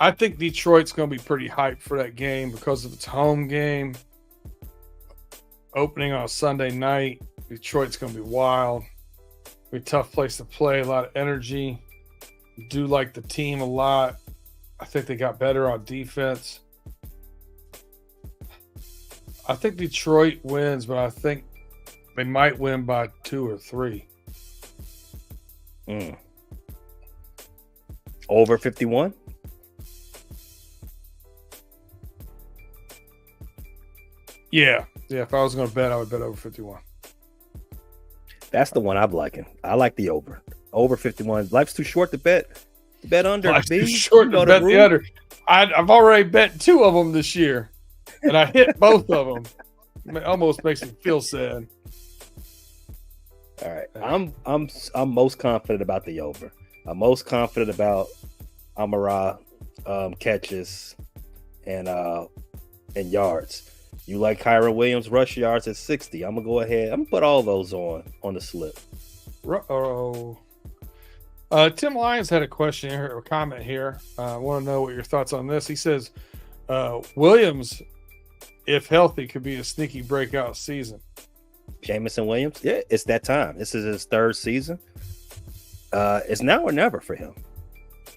I think Detroit's going to be pretty hyped for that game because of its home game. Opening on a Sunday night. Detroit's going to be wild. Be a tough place to play. A lot of energy. Do like the team a lot. I think they got better on defense. I think Detroit wins, but I think they might win by 2 or 3. Over 51? Yeah. If I was going to bet, I would bet over 51. That's the one I'm liking. I like the over. Over 51. Life's too short to bet. Bet under. Life's too short to bet the under. I've already bet 2 of them this year, and I hit both of them. It almost makes me feel sad. All right. I'm most confident about the over. I'm most confident about Amon-Ra catches and yards. You like Kyron Williams rush yards at 60. I'm gonna go ahead. I'm gonna put all those on the slip. Tim Lyons had a question here, or comment here. I want to know what your thoughts on this. He says Williams, if healthy, could be a sneaky breakout season. Jamison Williams, yeah, it's that time. This is his third season. It's now or never for him.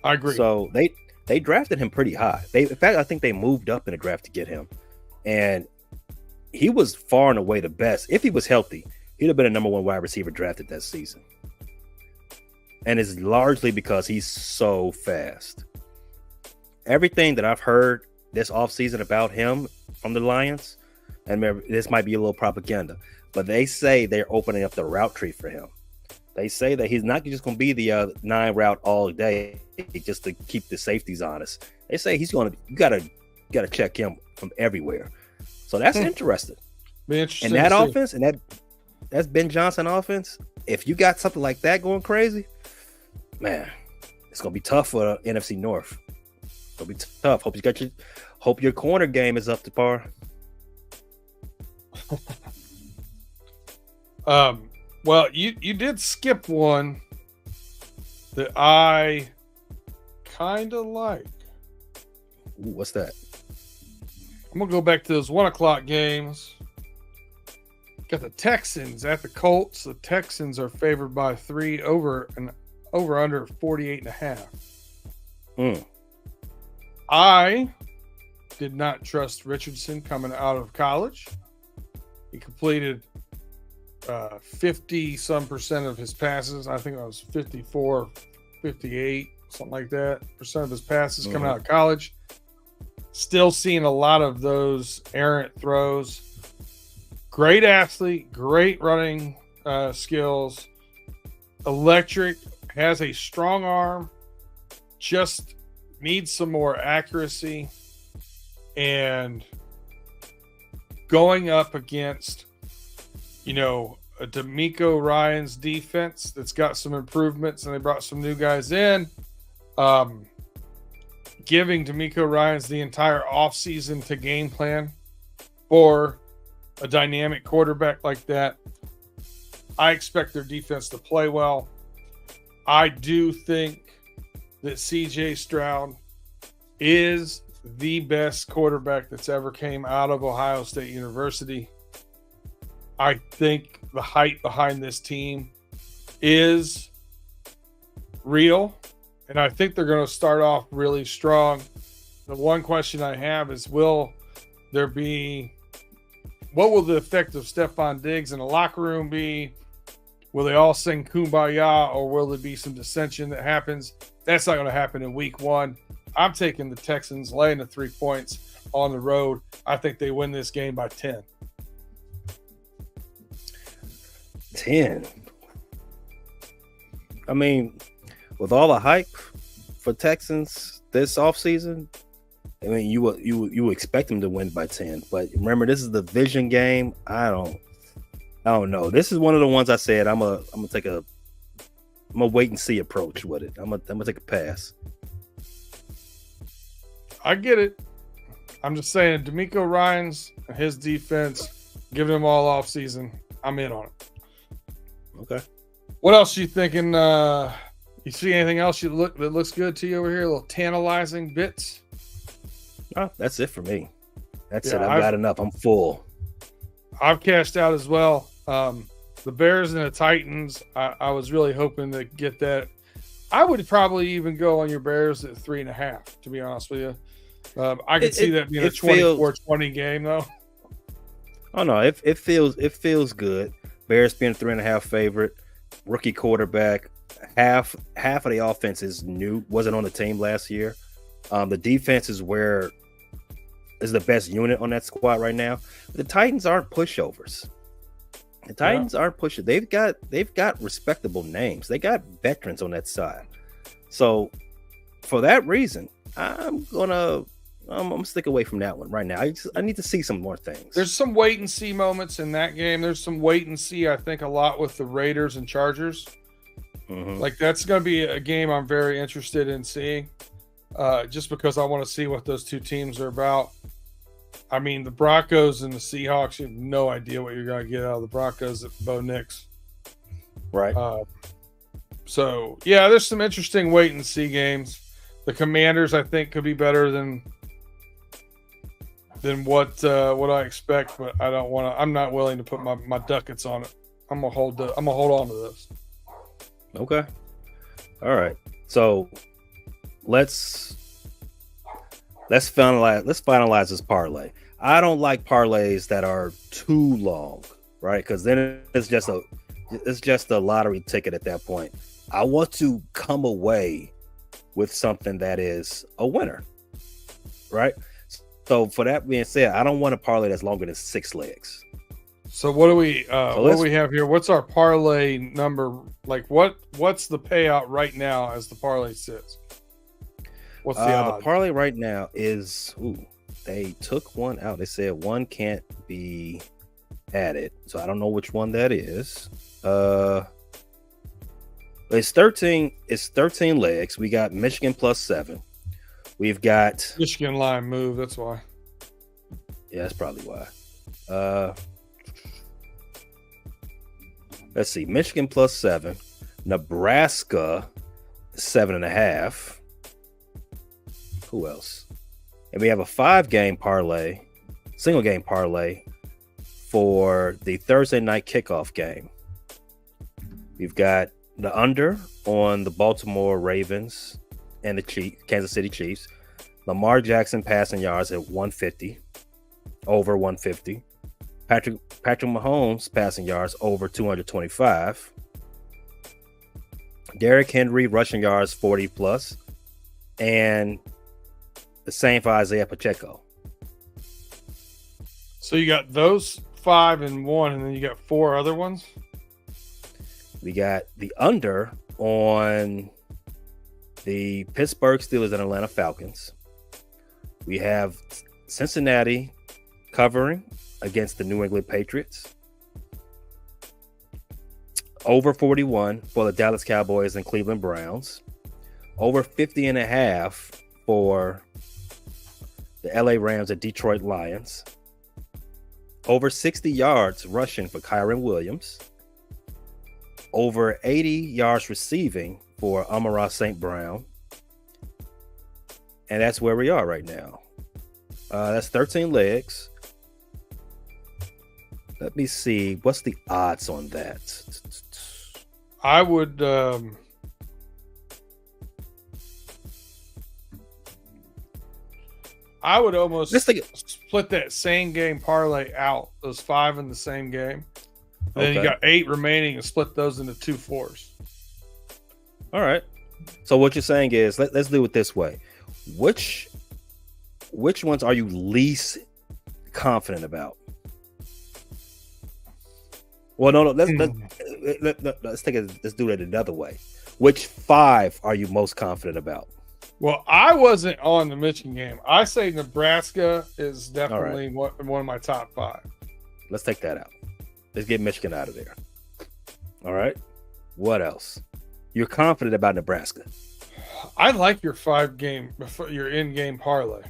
I agree. So they drafted him pretty high. In fact, I think they moved up in the draft to get him, and he was far and away the best. If he was healthy, he'd have been a number 1 wide receiver drafted that season. And it's largely because he's so fast. Everything that I've heard this offseason about him from the Lions, and this might be a little propaganda, but they say they're opening up the route tree for him. They say that he's not just going to be the 9 route all day just to keep the safeties honest. They say he's going to, you gotta check him from everywhere. So that's interesting. Be interesting and that to see. offense, and that's Ben Johnson offense. If you got something like that going crazy, man, it's gonna be tough for NFC North. It's gonna be tough. Hope your corner game is up to par. Well, you did skip one that I kind of like. Ooh, what's that? I'm gonna go back to those 1:00 games. Got the Texans at the Colts. The Texans are favored by 3 over under 48.5. I did not trust Richardson coming out of college. He completed 50% of his passes. I think it was 54, 58, something like that. Percent of his passes coming out of college. Still seeing a lot of those errant throws. Great athlete, great running skills. Electric, has a strong arm, just needs some more accuracy. And going up against, a D'Amico Ryan's defense that's got some improvements, and they brought some new guys in. Giving D'Amico Ryan's the entire offseason to game plan for a dynamic quarterback like that. I expect their defense to play well. I do think that CJ Stroud is the best quarterback that's ever came out of Ohio State University. I think the hype behind this team is real, and I think they're going to start off really strong. The one question I have is, what will the effect of Stephon Diggs in the locker room be? Will they all sing Kumbaya, or will there be some dissension that happens? That's not going to happen in week 1. I'm taking the Texans laying the 3 points on the road. I think they win this game by 10. 10. I mean, with all the hype for Texans this offseason, I mean, you expect them to win by 10. But remember, this is the division game. I don't know. This is one of the ones I said I'm gonna wait and see approach with it. I'm gonna take a pass. I get it. I'm just saying, D'Amico Ryans and his defense, giving them all off season. I'm in on it. Okay. What else are you thinking? You see anything else that looks good to you over here? A little tantalizing bits? Oh, that's it for me. That's it. I've got enough. I'm full. I've cashed out as well. The Bears and the Titans, I was really hoping to get that. I would probably even go on your Bears at 3.5, to be honest with you. I could see that being a 24-20 game, though. Oh, no. It feels good. Bears being a 3.5 favorite. Rookie quarterback. Half of the offense is new. Wasn't on the team last year. The defense is the best unit on that squad right now. The Titans aren't pushovers. The Titans aren't pushing. They've got respectable names. They got veterans on that side. So for that reason, I'm gonna stick away from that one right now. I need to see some more things. There's some wait and see moments in that game. There's some wait and see, I think, a lot with the Raiders and Chargers. Mm-hmm. Like, that's going to be a game I'm very interested in seeing, just because I want to see what those two teams are about. I mean, the Broncos and the Seahawks, you have no idea what you're going to get out of the Broncos at Bo Nix. Right. So, yeah, there's some interesting wait and see games. The Commanders, I think, could be better than what I expect, but I don't want to. I'm not willing to put my ducats on it. I'm gonna hold on to this. Okay. All right. So let's finalize this parlay. I don't like parlays that are too long, right? Because then it's just a lottery ticket at that point. I want to come away with something that is a winner, right? So for that being said, I don't want a parlay that's longer than 6 legs. So what do we have here? What's our parlay number? Like what's the payout right now as the parlay sits? What's the odds? The parlay right now is they took one out. They said one can't be added. So I don't know which one that is. It's 13 legs. We got Michigan +7. We've got Michigan line move, that's why. Yeah, that's probably why. Let's see. Michigan +7. Nebraska 7.5. Who else? And we have a 5-game parlay, single game parlay for the Thursday night kickoff game. We've got the under on the Baltimore Ravens and the Kansas City Chiefs. Lamar Jackson passing yards at 150, over 150. Patrick Mahomes passing yards over 225. Derrick Henry rushing yards 40 plus, and the same for Isaiah Pacheco. So you got those 5 and 1, and then you got 4 other ones. We got the under on the Pittsburgh Steelers and Atlanta Falcons. We have Cincinnati covering against the New England Patriots. Over 41 for the Dallas Cowboys and Cleveland Browns. Over 50.5 for the LA Rams and Detroit Lions. Over 60 yards rushing for Kyron Williams. Over 80 yards receiving for Amon-Ra St. Brown. And that's where we are right now. That's 13 legs. Let me see. What's the odds on that? I would almost split that same game parlay out. Those 5 in the same game. Then you got 8 remaining and split those into 2 4s. All right. So what you're saying is let's do it this way. Which ones are you least confident about? Well, no. Let's do it another way. Which 5 are you most confident about? Well, I wasn't on the Michigan game. I say Nebraska is definitely one of my top 5. Let's take that out. Let's get Michigan out of there. All right. What else? You're confident about Nebraska. I like your 5-game, your in-game parlay.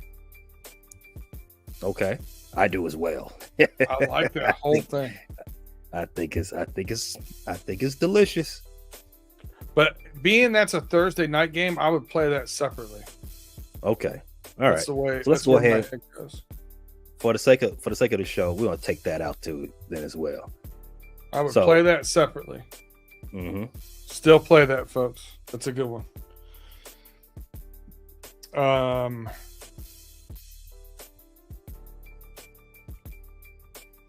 Okay, I do as well. I like that whole thing. I think it's delicious. But being that's a Thursday night game, I would play that separately. Okay, all right. That's the way. So let's go ahead. For the sake of the show, we're gonna take that out too then as well. I would play that separately. Mm-hmm. Still play that, folks. That's a good one.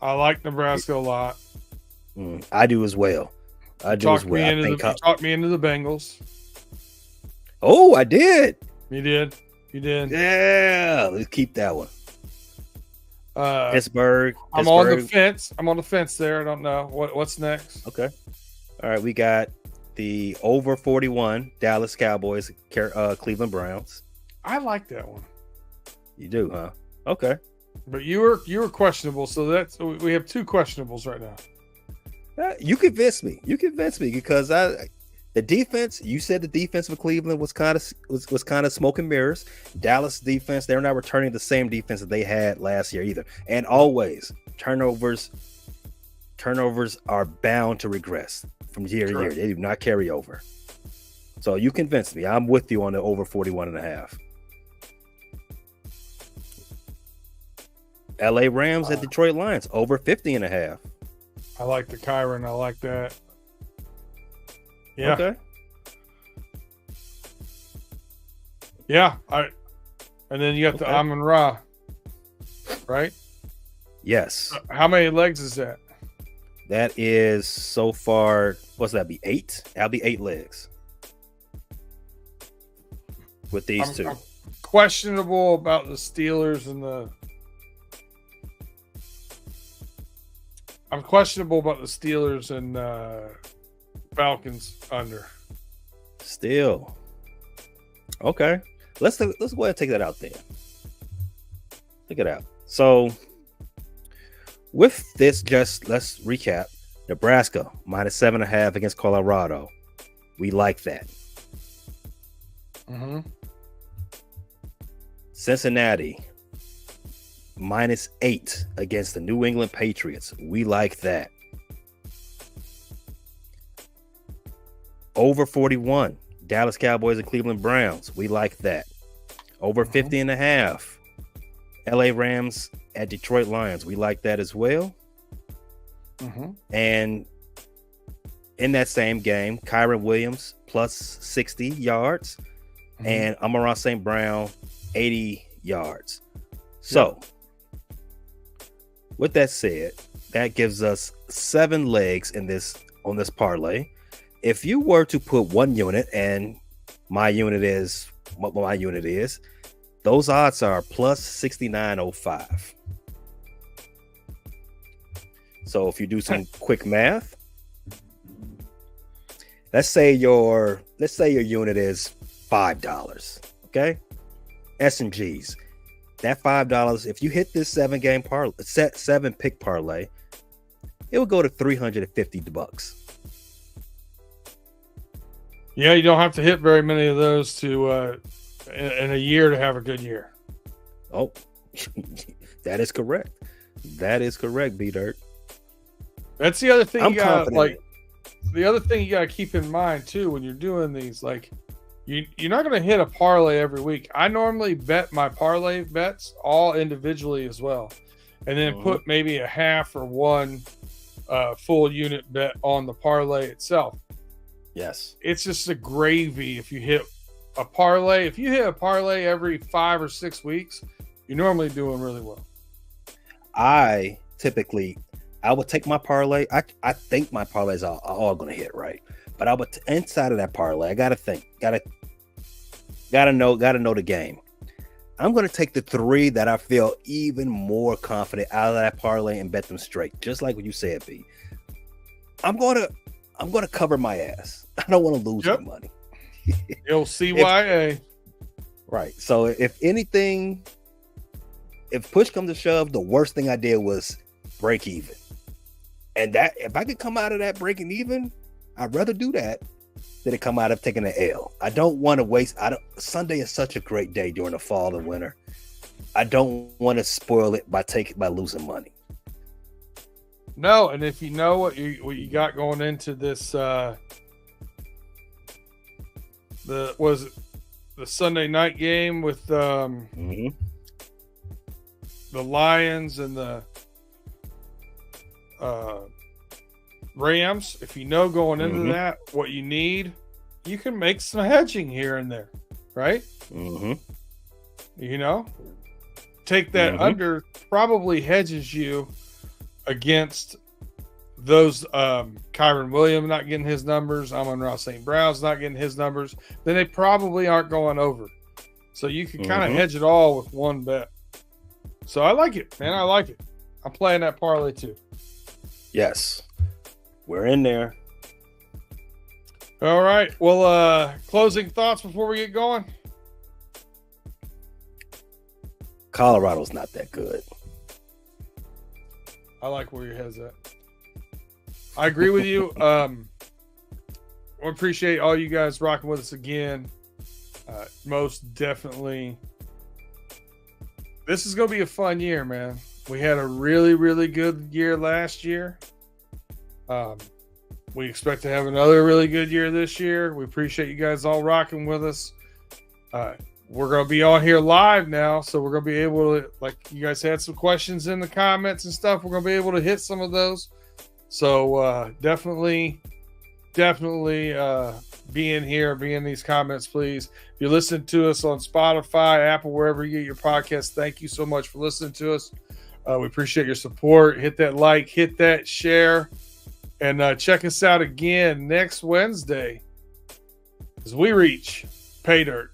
I like Nebraska a lot. I do as well. Talked me into the Bengals. Oh, I did. You did. Yeah, let's keep that one. Pittsburgh. I'm on the fence. I'm on the fence there. I don't know what's next. Okay. All right, we got the over 41 Dallas Cowboys, Cleveland Browns. I like that one. You do, huh? Okay. But you were questionable, so we have 2 questionables right now. You convinced me. Because The defense, you said the defense for Cleveland was kind of smoke and mirrors. Dallas defense, they're not returning the same defense that they had last year either. And always turnovers are bound to regress from year to year. They do not carry over. So you convinced me. I'm with you on the over 41.5. LA Rams at Detroit Lions over 50.5. I like the Kyron. I like that. Yeah. Okay. Yeah. And then you got the Amon-Ra, right? Yes. How many legs is that? That is so far. What's that be? 8? That'll be 8 legs with these two. I'm questionable about the Steelers and the. I'm questionable about the Steelers and Falcons under. Still. Okay. Let's go ahead and take that out there. Take it out. So with this, just let's recap. Nebraska -7.5 against Colorado. We like that. Mm-hmm. Cincinnati -8 against the New England Patriots. We like that. Over 41, Dallas Cowboys and Cleveland Browns. We like that. Over 50.5, LA Rams at Detroit Lions. We like that as well. Mm-hmm. And in that same game, Kyron Williams plus 60 yards and Amon-Ra St. Brown 80 yards. So, with that said, that gives us 7 legs on this parlay. If you were to put 1 unit, and my unit is what my unit is, those odds are plus 69.05. So if you do some quick math, let's say your unit is $5. Okay, S&Gs. That $5, if you hit this 7 pick parlay, it will go to $350. Yeah, you don't have to hit very many of those to in a year to have a good year. Oh, that is correct. That is correct, PayDirt. That's the other thing I'm you got confident. the other thing you got to keep in mind too when you're doing these, like you're not going to hit a parlay every week. I normally bet my parlay bets all individually as well, and then put maybe a half or one full unit bet on the parlay itself. Yes. It's just a gravy if you hit a parlay. If you hit a parlay every 5 or 6 weeks, you're normally doing really well. I would take my parlay. I think my parlays are all going to hit right, but I would inside of that parlay. I got to think. Got to know the game. I'm going to take the 3 that I feel even more confident out of that parlay and bet them straight, just like what you said, B. I'm going to cover my ass. I don't want to lose my money. You'll CYA. Right. So if anything, if push comes to shove, the worst thing I did was break even. And that if I could come out of that breaking even, I'd rather do that than to come out of taking an L. I don't want to waste. Sunday is such a great day during the fall and winter. I don't want to spoil it by losing money. No, and if you know what you got going into this, the Sunday night game with the Lions and the Rams. If you know going into that what you need, you can make some hedging here and there, right? You know, take that under, probably hedges you against those Kyron Williams not getting his numbers, Amon-Ra St. Brown's not getting his numbers, then they probably aren't going over. So you can kind of hedge it all with one bet. So I like it, man. I like it. I'm playing that parlay too. Yes. We're in there. All right. Well, closing thoughts before we get going? Colorado's not that good. I like where your head's at. I agree with you. we appreciate all you guys rocking with us again. Most definitely. This is going to be a fun year, man. We had a really, really good year last year. We expect to have another really good year this year. We appreciate you guys all rocking with us. We're going to be on here live now, so we're going to be able to, like, you guys had some questions in the comments and stuff. We're going to be able to hit some of those. So definitely be in here, be in these comments, please. If you listen to us on Spotify, Apple, wherever you get your podcasts, thank you so much for listening to us. We appreciate your support. Hit that like, hit that share, and check us out again next Wednesday as we reach Pay Dirt.